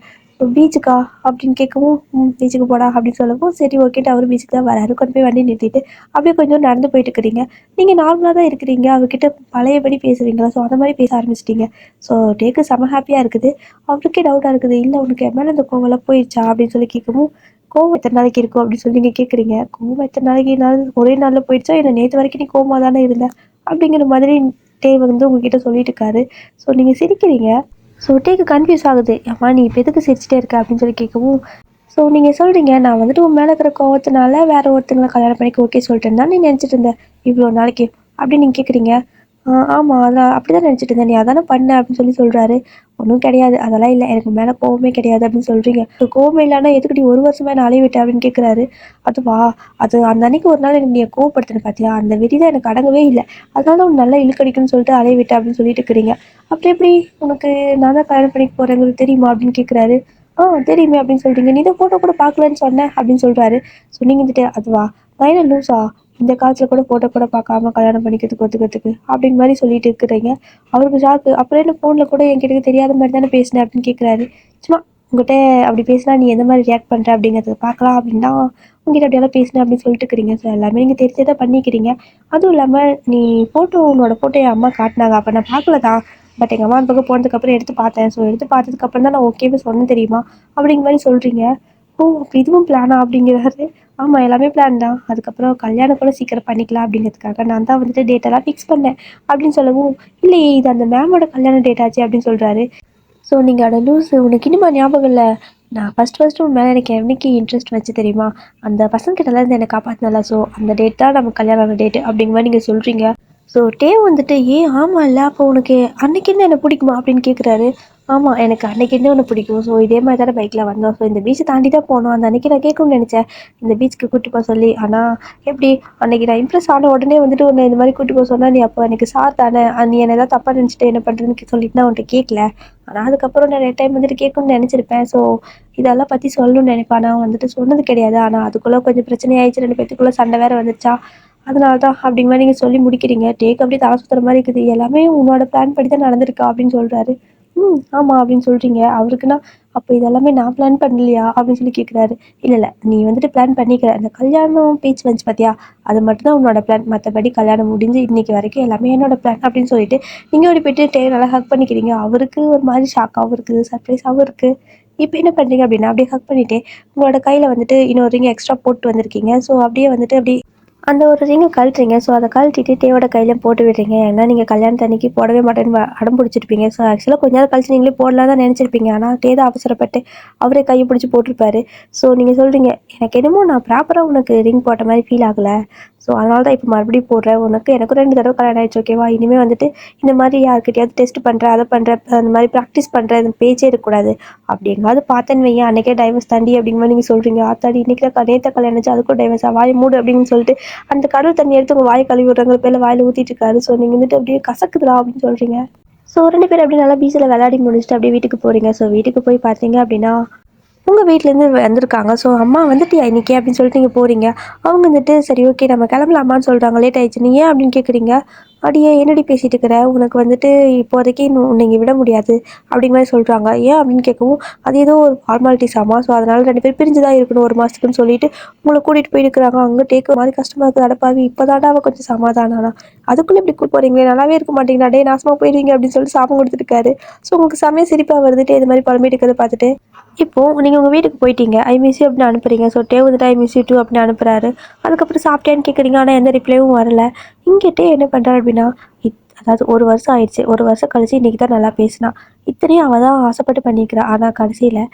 பீச்சுக்கா அப்படின்னு கேட்கவும், பீச்சுக்கு போடா அப்படின்னு சொல்லவும், சரி ஓகேட்டு அவர் பீச்சுக்கு தான் வராரு. கொண்டு போய் வண்டி நிறுத்திட்டு அப்படியே கொஞ்சம் நடந்து போயிட்டு இருக்கிறீங்க. நீங்கள் நார்மலாக தான் இருக்கிறீங்க, அவர்கிட்ட பழையபடி பேசுவீங்களா. ஸோ அந்த மாதிரி பேச ஆரம்பிச்சிட்டிங்க. ஸோ டேக்கு செம ஹாப்பியாக இருக்குது. அவருக்கே டவுட்டாக இருக்குது, இல்லை உனக்கு என் மேலே இந்த கோவம்லாம் போயிடுச்சா அப்படின்னு சொல்லி கேட்கவும், கோவம் எத்தனை நாளைக்கு இருக்கும் அப்படின்னு சொல்லி நீங்கள் கேட்குறீங்க. கோவம் எத்தனை நாளைக்கு ஒரே நாளில் போயிடுச்சா, இல்லை நேற்று வரைக்கும் நீ கோவமாக தானே இருந்த அப்படிங்கிற மாதிரி டே வந்து உங்ககிட்ட சொல்லிட்டு இருக்காரு. ஸோ நீங்கள் சிரிக்கிறீங்க. ஸோ டேக்கு கன்ஃபியூஸ் ஆகுது. அம்மா நீ இப்போ எதுக்கு சிரிச்சிட்டே இருக்க அப்படின்னு சொல்லி கேட்கவும், ஸோ நீங்கள் சொல்கிறீங்க நான் வந்துட்டு உன் மேலே இருக்கிற கோவத்தினால வேறு ஒருத்தங்களை கல்யாணம் பண்ணிக்க ஓகே சொல்லிட்டேன் தான் நீ நினச்சிட்டு இருந்தேன் இவ்வளோ நாளைக்கு அப்படின்னு நீங்கள் கேட்குறீங்க. ஆமாம் அதான் அப்படி தான் நினச்சிட்டு இருந்தேன், நீ அதானே பண்ண அப்படின்னு சொல்லி சொல்கிறாரு. ஒன்றும் கிடையாது, அதெல்லாம் இல்லை, எனக்கு மேலே கோவமே கிடையாது அப்படின்னு சொல்கிறீங்க. ஸோ கோவமே இல்லைன்னா எதுக்கு நீ 1 வருஷமா என்ன அலைய விட்ட அப்படின்னு கேட்குறாரு. அதுவா, அது அந்த அன்னைக்கு ஒரு நாள் எனக்கு நீ கோவப்படுத்தின பார்த்தியா, அந்த வெறி தான் எனக்கு அடங்கவே இல்லை, அதனால உன் நல்லா இழுக்கடிக்குன்னு சொல்லிட்டு அலைய விட்ட அப்படின்னு சொல்லிட்டு இருக்கிறீங்க. அப்படி எப்படி உனக்கு நான் தான் கல்யாணம் பண்ணிக்க போகிறேங்கிறது தெரியுமா அப்படின்னு கேட்குறாரு. தெரியுமே அப்படின்னு சொல்கிறீங்க. நீ தான் ஃபோட்டோ கூட பார்க்கலன்னு சொன்னேன் அப்படின்னு சொல்கிறாரு. ஸோ நீங்கள் வந்துட்டு அதுவா, நான் என்ன லூஸா, இந்த காலத்தில் கூட ஃபோட்டோ கூட பார்க்காம கல்யாணம் பண்ணிக்கிறதுக்கு ஒத்துக்கிறதுக்கு அப்படின்னு மாதிரி சொல்லிட்டு இருக்கிறீங்க. அவருக்கு ஷாக்கு. அப்புறம் என்ன ஃபோனில் கூட என்கிட்ட தெரியாத மாதிரி தானே பேசினேன் அப்படின்னு கேட்குறாரு. சும்மா உங்கள்கிட்ட அப்படி பேசினா நீ எந்த மாதிரி ரியாக்ட் பண்ணுற அப்படிங்கிறத பார்க்கலாம் அப்படின்னா உங்ககிட்ட அப்படியெல்லாம் பேசினேன் அப்படின்னு சொல்லிட்டு இருக்கிறீங்க. ஸோ எல்லாமே நீங்கள் தெரிஞ்சதை பண்ணிக்கிறீங்க. அதுவும் இல்லாமல் நீ உன்னோட ஃபோட்டோ என் அம்மா காட்டினாங்க, அப்போ நான் பார்க்கல தான், பட் எங்கள் அம்மா அந்த பக்கம் போனதுக்கப்புறம் எடுத்து பார்த்தேன். ஸோ எடுத்து பார்த்ததுக்கப்புறம் தான் நான் ஓகேவே சொன்னேன் தெரியுமா அப்படிங்கிற மாதிரி சொல்கிறீங்க. ஓ அப்போ இதுவும் பிளானா அப்படிங்கிறாரு. ஆமாம் எல்லாமே பிளான் தான், அதுக்கப்புறம் கல்யாணம் கூட சீக்கிரம் பண்ணிக்கலாம் அப்படிங்கிறதுக்காக நான் தான் வந்துட்டு டேட்டெல்லாம் ஃபிக்ஸ் பண்ணேன் அப்படின்னு சொல்லவும், இல்லையே இது அந்த மேமோட கல்யாண டேட் ஆச்சு அப்படின்னு சொல்கிறாரு. ஸோ நீங்கள் அட லூஸு, உனக்கு இனிமா ஞாபகம் இல்லை, நான் ஃபஸ்ட்டு உன் மேலே எனக்கு என்னைக்கு இன்ட்ரெஸ்ட் வச்சு தெரியுமா, அந்த பசங்கக்கிட்டலாம் இருந்து என்னை காப்பாற்றினல, ஸோ அந்த டேட் தான் நம்ம கல்யாணம் டேட்டு அப்படிங்கிற மாதிரி நீங்கள் சொல்கிறீங்க. ஸோ டே வந்துட்டு ஆமாம் இல்லை, அப்போ உனக்கு அன்னைக்கு என்ன பிடிக்குமா அப்படின்னு கேட்குறாரு. ஆமாம் எனக்கு அன்னைக்கு ஒன்று பிடிக்கும். ஸோ இதே மாதிரி தானே பைக்கில் வந்தோம், ஸோ இந்த பீச்சை தாண்டி தான் போனோம், அந்த அன்றைக்கி நான் கேட்கணும்னு நினச்சேன் இந்த பீச்சுக்கு கூட்டி போக சொல்லி. ஆனால் எப்படி அன்றைக்கி நான் இம்ப்ரெஸ் ஆன உடனே வந்துட்டு உன்னை இந்த மாதிரி கூட்டி போக சொன்னால் நீ அப்போ எனக்கு சார் தானே, நீ என்ன ஏதாவது தப்பாக நினச்சிட்டு என்ன பண்ணுறதுன்னு சொல்லிட்டு நான் உன்ட்ட கேட்கல. ஆனால் அதுக்கப்புறம் நிறைய டைம் வந்துட்டு கேட்கணும்னு நினச்சிருப்பேன். ஸோ இதெல்லாம் பற்றி சொல்லணும்னு நினைப்பேன், ஆனால் வந்துட்டு சொன்னது கிடையாது. ஆனால் அதுக்குள்ளே கொஞ்சம் பிரச்சனை ஆயிடுச்சு, 2 பேத்துக்குள்ளே சண்டை வேறு வந்துச்சா, அதனால தான் அப்படிங்கிற மாதிரி நீங்கள் சொல்லி முடிக்கிறீங்க. டேக் அப்படியே தலை சுற்றுற மாதிரி இருக்குது. எல்லாமே உன்னோட பிளான் படி தான் நடந்திருக்கா அப்படின்னு சொல்கிறாரு. ஆமாம் அப்படின்னு சொல்கிறீங்க. அவருக்குன்னா அப்போ இதெல்லாமே நான் பிளான் பண்ணலையா அப்படின்னு சொல்லி கேட்குறாரு. இல்லை நீ வந்துட்டு பிளான் பண்ணிக்கிற, அந்த கல்யாணம் பேச்சு வந்துச்சு பார்த்தியா, அது மட்டும் தான் உன்னோட பிளான், மற்றபடி கல்யாணம் முடிஞ்சு இன்றைக்கி வரைக்கும் எல்லாமே என்னோட பிளான் அப்படின்னு சொல்லிட்டு நீங்கள் ஓடி போய்ட்டு டே நல்லா ஹக் பண்ணிக்கிறீங்க. அவருக்கு ஒரு மாதிரி ஷாக்காகவும் இருக்குது, சர்ப்ரைஸாகவும் இருக்குது. இப்போ என்ன பண்ணுறீங்க அப்படின்னா அப்படியே ஹக் பண்ணிவிட்டு உங்களோட கையில் வந்துட்டு இன்னொரு ரிங் எக்ஸ்ட்ரா போட்டு வந்திருக்கீங்க. ஸோ அப்படியே வந்துட்டு அந்த ஒரு ரிங்கை கழட்டுறீங்க. ஸோ அதை கழட்டிட்டு தேவோட கையில போட்டு விடுறீங்க. ஏன்னா நீங்கள் கல்யாணத்து அன்னைக்கு போடவே மாட்டேன்னு அடம் பிடிச்சிருப்பீங்க. ஸோ ஆக்சுவலாக கொஞ்ச நேரம் கழிச்சு நீங்களே போடலாம் தான் நினச்சிருப்பீங்க. ஆனால் தே தான் அவசரப்பட்டு அவரே கையை பிடிச்சி போட்டிருப்பாரு. ஸோ நீங்கள் சொல்கிறீங்க, எனக்கு என்னமோ நான் ப்ராப்பராக உனக்கு ரிங் போட்ட மாதிரி ஃபீல் ஆகலை. ஸோ அதனால தான் இப்போ மறுபடியும் போடுறேன். எனக்கு 2 தடவை கல்யாணம் ஆயிடுச்சு ஓகேவா? இனிமேல் வந்துட்டு இந்த மாதிரி யார்கிட்டயாவது டெஸ்ட் பண்ணுறேன், அதை பண்ணுறேன், அந்த மாதிரி ப்ராக்டிஸ் பண்ணுறேன், இந்த பேச்சே இருக்கக்கூடாது. அப்படி எங்காவது பார்த்தேன்னு வையேன், அன்றைக்கே டைவர்ஸ் தாண்டி அப்படிங்கிற மாதிரி நீங்கள் சொல்கிறீங்க. ஆத்தாடி இன்னைக்கு தான் நேற்று கல்யாணம் ஆச்சு, அதுக்கும் டைவர்ஸா? வாய் மூடு அப்படின்னு சொல்லிட்டு அந்த கடல் தண்ணி எடுத்து உங்கள் வாயை கழுவி விடுறவங்க பேரில் வாயில் ஊற்றிட்டு இருக்காரு. ஸோ நீங்கள் வந்துட்டு அப்படியே கசக்குதுடா அப்படின்னு சொல்கிறீங்க. ஸோ 2 பேர் அப்படியே நல்லா பீச்சில் விளையாடி முடிச்சுட்டு அப்படியே வீட்டுக்கு போகிறீங்க. ஸோ வீட்டுக்கு போய் பார்த்தீங்க அப்படின்னா உங்கள் வீட்டிலேருந்து வந்திருக்காங்க. ஸோ அம்மா வந்துட்டியா இன்னைக்கு அப்படின்னு சொல்லிட்டு நீங்கள் போகிறீங்க. அவங்க வந்துட்டு சரி ஓகே நம்ம கிளம்பலாமான்னு சொல்கிறாங்க. லேட் ஆயிடுச்சு. நீ ஏன் அப்படின்னு கேட்குறீங்க. அடியே என்னடி பேசிகிட்டு இருக்கிற, உனக்கு வந்துட்டு இப்போதைக்கு நீங்கள் விட முடியாது அப்படிங்கிற மாதிரி சொல்கிறாங்க. ஏன் அப்படின்னு கேட்கவும் அது ஏதோ ஒரு ஃபார்மாலிட்டிஸ் ஆமா. ஸோ அதனால் 2 பேர் பிரிஞ்சு தான் இருக்கணும் 1 மாதத்துக்குன்னு சொல்லிட்டு உங்களை கூட்டிகிட்டு போயிருக்கிறாங்க. அங்கே டேக்கு மாதிரி கஷ்டமாக இருக்குது. அடப்பாவி இப்போ தாண்டாவ கொஞ்சம் சமாதானா அதுக்குள்ளே இப்படி கூட்டு போகிறீங்களே, நல்லாவே இருக்க மாட்டீங்களா, டே நாசமாக போயிடுவீங்க அப்படின்னு சொல்லிட்டு சாபம் கொடுத்துருக்காரு. ஸோ உங்களுக்கு செமையாக சிரிப்பாக வருதுட்டு இது மாதிரி புலம்பிட்டு இருக்கிறத பார்த்துட்டு இப்போது நீங்கள் உங்கள் வீட்டுக்கு போயிட்டீங்க. ஐ மிஸ் யூ அப்படின்னு அனுப்புறீங்க. ஸோ டே வந்துட்டு ஐ மிஸ் யூ டூ அப்படின்னு அனுப்புறாரு. அதுக்கப்புறம் சாப்பிட்டேன்னு கேட்குறீங்க. ஆனால் எந்த ரிப்ளையும் வரல. இங்கிட்டே என்ன பண்ணுறாரு அப்படின்னா அதாவது 1 வருஷம் ஆயிடுச்சு. 1 வருஷம் கழிச்சு இன்றைக்கி தான் நல்லா பேசினா. இத்தனையும் அவள் தான் ஆசைப்பட்டு பண்ணிக்கிறா. ஆனால் கடைசியில்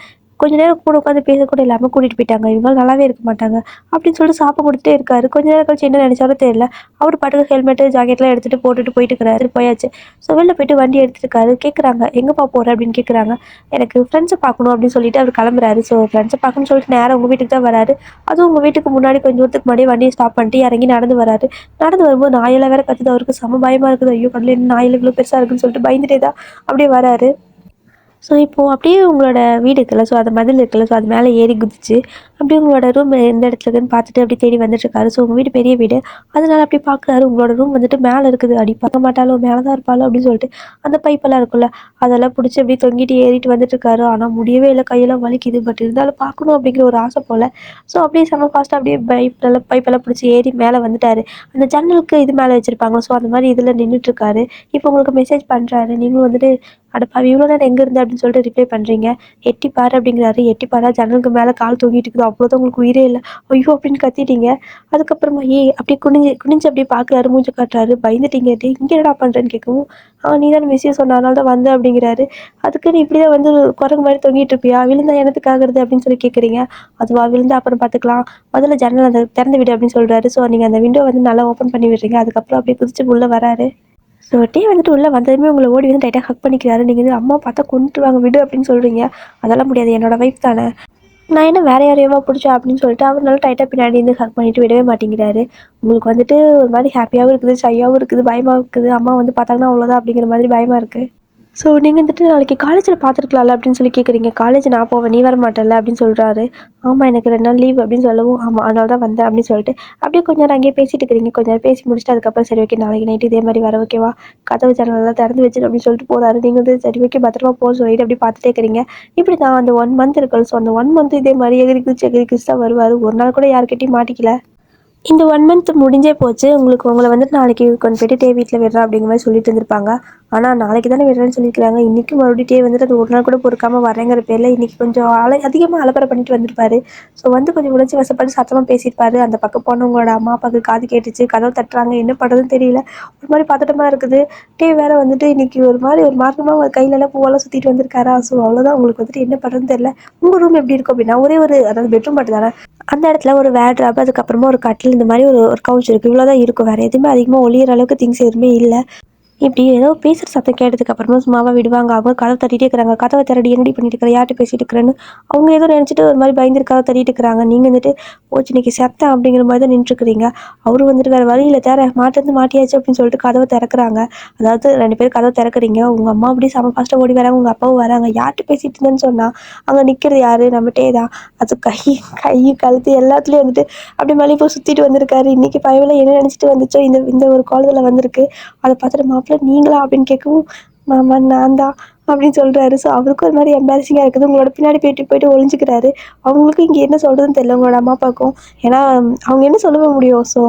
கொஞ்ச நேரம் கூட உட்காந்து பேசக்கூட இல்லாமல் கூட்டிகிட்டு போயிட்டாங்க. இவங்க நல்லாவே இருக்க மாட்டாங்க அப்படின்னு சொல்லிட்டு சாப்பிட கொடுத்துட்டே இருக்காரு. கொஞ்ச நேரம் கழிச்சு என்ன நினைச்சாலும் தெரியல. அவர் பாட்டுக்கு ஹெல்மெட்டு ஜாக்கெட்லாம் எடுத்துகிட்டு போட்டுட்டு போயிட்டு இருக்கிறாரு. போயாச்சு. ஸோ வெளில போயிட்டு வண்டி எடுத்துருக்காரு. கேட்குறாங்க எங்கேப்பா போகிற அப்படின்னு கேட்குறாங்க. எனக்கு ஃப்ரெண்ட்ஸை பார்க்கணும் அப்படின்னு சொல்லிட்டு அவர் கிளம்புறாரு. ஸோ ஃப்ரெண்ட்ஸை பார்க்கணும்னு சொல்லிட்டு நேரம் உங்கள் வீட்டுக்கு தான் வராரு. அதுவும் உங்கள் வீட்டுக்கு முன்னாடி கொஞ்சம் தூரத்துக்கு முன்னாடி வண்டியை ஸ்டாப் பண்ணிட்டு இறங்கி நடந்து வராரு. நடந்து வரும்போது நாயெல்லாம் வேற கத்துது. அவருக்கு செம பயமாக இருக்குது. ஐயோ கடல என்ன நாயில் இவ்வளோ பெருசாக இருக்குன்னு சொல்லிட்டு பயந்துட்டே தான் அப்படியே வராரு. ஸோ இப்போது அப்படியே உங்களோட வீடு இருக்குல்ல, ஸோ அது மதில் இருக்குல்ல, ஸோ அது மேலே ஏறி குதிச்சு அப்படியே உங்களோட ரூம் எந்த இடத்துல இருக்குன்னு பார்த்துட்டு அப்படியே தேடி வந்துட்டுருக்காரு. ஸோ உங்கள் வீடு பெரிய வீடு. அதனால அப்படியே பார்க்குறாரு. உங்களோட ரூம் வந்துட்டு மேலே இருக்குது. அடி பார்க்க மாட்டாலோ மேலே தான் இருப்பாளோ அப்படின்னு சொல்லிட்டு அந்த பைப்பெல்லாம் இருக்குல்ல அதெல்லாம் பிடிச்சி அப்படியே தொங்கிட்டு ஏறிட்டு வந்துட்டுருக்காரு. ஆனால் முடியவே இல்லை, கையெல்லாம் வலிக்குது. பட் இருந்தாலும் பார்க்கணும் அப்படிங்கிற ஒரு ஆசை போல். ஸோ அப்படியே செம்ம ஃபாஸ்ட்டாக அப்படியே பைப்பெல்லாம் பிடிச்சி ஏறி மேலே வந்துட்டார். அந்த ஜன்னலுக்கு இது மேலே வச்சுருப்பாங்க. ஸோ அந்த மாதிரி இதில் நின்றுட்டுருக்காரு. இப்போ உங்களுக்கு மெசேஜ் பண்ணுறாரு. நீங்களும் வந்துட்டு அடப்பாவி இவ்வளோ நேரம் எங்கே இருந்து அப்படின்னு சொல்லிட்டு ரிப்ளை பண்ணுறீங்க. எட்டி பாரு அப்படிங்கிறாரு. எட்டி பாரா ஜன்னலுக்கு மேலே கால் தூங்கிட்டு இருக்குது. அவ்வளோதான் உங்களுக்கு உயிரே இல்லை. ஐயோ அப்படின்னு கத்திட்டீங்க. அதுக்கப்புறமா அப்படியே குனிஞ்சு குனிஞ்சு அப்படியே பார்க்குறாரு. மூஞ்சி காட்டுறாரு. பயந்துட்டீங்க. டே இங்கே என்னடா பண்ணுறேன்னு கேட்கவும் நீ தான் விஷயம் சொன்னதுனால தான் வந்தேன் அப்படிங்கிறாரு. அதுக்கு நீ இப்படி தான் வந்து குரங்கு மாதிரி தொங்கிட்டு இருப்பியா, விழுந்தா எனத்துக்கு ஆகுறது அப்படின்னு சொல்லி கேட்குறீங்க. அதுவா விழுந்தா அப்புறம் பார்த்துக்கலாம், முதல்ல ஜன்னல் அந்த திறந்து விடு அப்படின்னு சொல்கிறாரு. ஸோ நீங்கள் அந்த விண்டோ வந்து நல்லா ஓப்பன் பண்ணி விடுறீங்க. அதுக்கப்புறம் அப்படியே குதிச்சு உள்ளே வராரு. ஸோ டே வந்துட்டு உள்ளே வந்ததுமே உங்களை ஓடி வந்து டைட்டாக ஹக் பண்ணிக்கிறாரு. நீங்கள் வந்து அம்மா பார்த்தா கொண்டுருவாங்க விடு அப்படின்னு சொல்கிறீங்க. அதெல்லாம் முடியாது, என்னோட வைஃப் தானே, நான் என்ன வேற யாரையோவா பிடிச்சா அப்படின்னு சொல்லிட்டு அவர் நல்லா டைட்டாக பின்னாடி இருந்து ஹக் பண்ணிட்டு விடவே மாட்டேங்கிறாரு. உங்களுக்கு வந்துட்டு ஒரு மாதிரி ஹாப்பியாகவும் இருக்குது, ஷையாகவும் இருக்குது, பயமாகவும் இருக்குது. அம்மா வந்து பார்த்தாங்கன்னா அவ்வளோதான் அப்படிங்கிற மாதிரி பயமாக இருக்குது. ஸோ நீங்கள் வந்துட்டு நாளைக்கு காலேஜில் பார்த்துருக்கலாம்ல அப்படின்னு சொல்லி கேட்குறீங்க. காலேஜ் நான் போவேன், நீ வர மாட்டேன்ல அப்படின்னு சொல்கிறாரு. ஆமாம் எனக்கு 2 நாள் லீவ் அப்படின்னு சொல்லவும் ஆமாம் அதனால தான் வந்தேன் அப்படின்னு சொல்லிட்டு அப்படியே கொஞ்ச நேரம் அங்கேயே பேசிட்டு இருக்கிறீங்க. கொஞ்ச நேரம் பேசி முடிச்சுட்டு அதுக்கப்புறம் சரி ஓகே நாளைக்கு நைட்டு இதே மாதிரி வர ஓகேவா, கதவு ஜன்னலெல்லாம் திறந்து வச்சு அப்படின்னு சொல்லிட்டு போகிறாரு. நீங்கள் வந்து சரி ஓகே பத்திரமா போக சொல்லிட்டு அப்படி பார்த்துட்டே இருக்கிறீங்க. இப்படி தான் அந்த 1 மந்த் இருக்குல்ல, ஸோ அந்த 1 மந்த் இதே மாதிரி எகிரி குதிச்சு தான் வருவார். ஒரு நாள் கூட யார்கிட்டையும் மாட்டிக்கல. இந்த 1 மந்த் முடிஞ்சே போச்சு. உங்களை வந்துட்டு நாளைக்கு கொண்டு போயிட்டு டே வீட்டில் விடுறேன் அப்படிங்கிற மாதிரி சொல்லிட்டு இருந்திருப்பாங்க. ஆனால் நாளைக்கு தானே விடுறேன்னு சொல்லியிருக்காங்க. இன்றைக்கி மறுபடியும் டே வந்துட்டு அது ஒரு நாள் கூட பொறுக்காமல் வரேங்கிற பேரில் இன்றைக்கி கொஞ்சம் அதிகமாக அலப்பறை பண்ணிட்டு வந்திருப்பாரு. ஸோ வந்து கொஞ்சம் உணர்ச்சி வசப்பட்டு சத்தமாக பேசியிருப்பாரு. அந்த பக்கம் போனவங்களோட அம்மா அப்பாவுக்கு காது கேட்டுச்சு. கதவு தட்டுறாங்க. என்ன பண்ணுறதுன்னு தெரியல. ஒரு மாதிரி பதட்டமாக இருக்குது. டே வேறு வந்துட்டு இன்றைக்கி ஒரு மாதிரி ஒரு மார்க்கமாக கையிலலாம் பூவெல்லாம் சுற்றிட்டு வந்திருக்காரா. ஸோ அவ்வளோதான், உங்களுக்கு வந்துட்டு என்ன பண்ணுறதுன்னு தெரியல. உங்கள் ரூம் எப்படி இருக்கும் அப்படின்னா ஒரே ஒரு அதாவது பெட்ரூம் மட்டும் தானே, அந்த இடத்துல ஒரு வேர்ட்ராப், அதுக்கப்புறமா ஒரு கட்டில், இந்த மாதிரி ஒரு கவுச் இருக்குது. இவ்வளோ தான் இருக்கும். வேறு எதுவுமே அதிகமாக ஒளியிற அளவுக்கு திங்ஸ் எதுவுமே இல்லை. இப்படி ஏதோ பேசுகிற சத்தம் கேட்டதுக்கு அப்புறமா சும்மாவாக விடுவாங்க. அவங்க கதவை தட்டிகிட்டே இருக்கிறாங்க. கதவை திறடி என்னடி பண்ணிட்டு இருக்கிற, யார்கிட்ட பேசிட்டு இருக்கிறேன்னு அவங்க ஏதோ நினச்சிட்டு ஒரு மாதிரி பயந்துட்டு கதவை தட்டிட்டு இருக்கிறாங்க. நீங்கள் வந்துட்டு போச்சு இன்னைக்கு செத்தேன் அப்படிங்கிற மாதிரி தான் நின்றுருக்குறீங்க. அவரும் வந்துட்டு வேறு வழியில் மாட்டியாச்சு அப்படின்னு சொல்லிட்டு கதவை திறக்கிறாங்க. அதாவது 2 பேர் கதவை திறக்கிறீங்க. உங்கள் அம்மா அப்படியே செம ஃபாஸ்ட்டாக ஓடி வராங்க. உங்கள் அப்பாவும் வராங்க. யார்கிட்ட பேசிட்டு இருந்தேன்னு சொன்னால் அங்கே நிற்கிறது யார், நம்மகிட்டே தான். அது கை கை கழுத்து எல்லாத்துலேயும் வந்துட்டு அப்படி மல்லிகைப்பூ சுற்றிட்டு வந்திருக்காரு. இன்றைக்கி பயவில் என்ன நினச்சிட்டு வந்துச்சோ இந்த இந்த ஒரு காலத்தில் வந்திருக்கு. அதை பார்த்துட்டு மாப்பிள்ள நீங்களா அப்படின்னு கேட்கவும் மாமா நான் தான் அப்படின்னு சொல்கிறாரு. ஸோ அவருக்கும் ஒரு மாதிரி எம்பாரசிங்காக இருக்குது. உங்களோட பின்னாடி போயிட்டு போயிட்டு ஒளிஞ்சிக்கிறாரு. அவங்களுக்கும் இங்கே என்ன சொல்கிறதுன்னு தெரியல உங்களோட அம்மா அப்பாவுக்கும். ஏன்னா அவங்க என்ன சொல்ல முடியும். ஸோ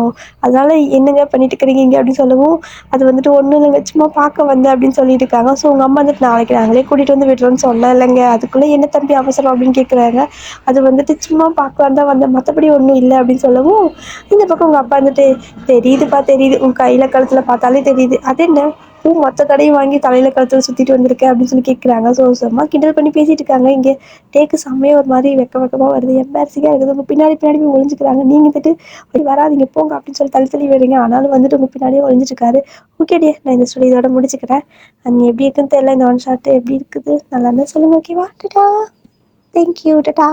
அதனால் என்னங்க பண்ணிட்டு இருக்கிறீங்க இங்கே அப்படின்னு சொல்லவும், அது வந்துட்டு ஒன்றும் இல்லைங்க சும்மா பார்க்க வந்தேன் அப்படின்னு சொல்லிட்டு இருக்காங்க. ஸோ உங்கள் அம்மா வந்துட்டு நாளைக்கு நாங்களே கூட்டிகிட்டு வந்து விடுறோன்னு சொன்னேன் இல்லைங்க, அதுக்குள்ளே என்ன தம்பி அவசரம் அப்படின்னு கேட்குறாங்க. அது வந்துட்டு சும்மா பார்க்க வந்தேன் மற்றபடி ஒன்றும் இல்லை அப்படின்னு சொல்லவும், இந்த பக்கம் உங்கள் அப்பா வந்துட்டு தெரியுதுப்பா தெரியுது, உன் கையில் கழுத்தில் பார்த்தாலே தெரியுது, அது என்ன மொத்த கடையும் வாங்கி தலையில் கழுத்தில் சுற்றிட்டு வந்திருக்கேன் அப்படின்னு சொல்லி கேட்குறாங்க. ஸோ சும்மா கிண்டல் பண்ணி பேசிகிட்டு இருக்காங்க. இங்கே டேக்கு செம்மையாக ஒரு மாதிரி வெக்கமாக வருது, எம்பாரசிங்காக இருக்குது. உங்கள் பின்னாடி பின்னாடி போய் ஒழிஞ்சிக்கிறாங்க. நீங்கள் வந்துட்டு அப்படி வராதிங்க போங்க அப்படின்னு சொல்லி தள்ளி வரீங்க. ஆனாலும் வந்துட்டு உங்கள் பின்னாடியே ஒழிஞ்சிட்ருக்காரு. ஓகே டியர், நான் இந்த ஸ்டோரி இதோட முடிச்சுக்கிறேன். நீ எப்படி இருக்குன்னு தெரியல, இந்த ஒன் ஷாட் எப்படி இருக்குது நல்லா இருந்தால் சொல்லுங்கள். ஓகேவா? டட்டா. தேங்க்யூ. டட்டா.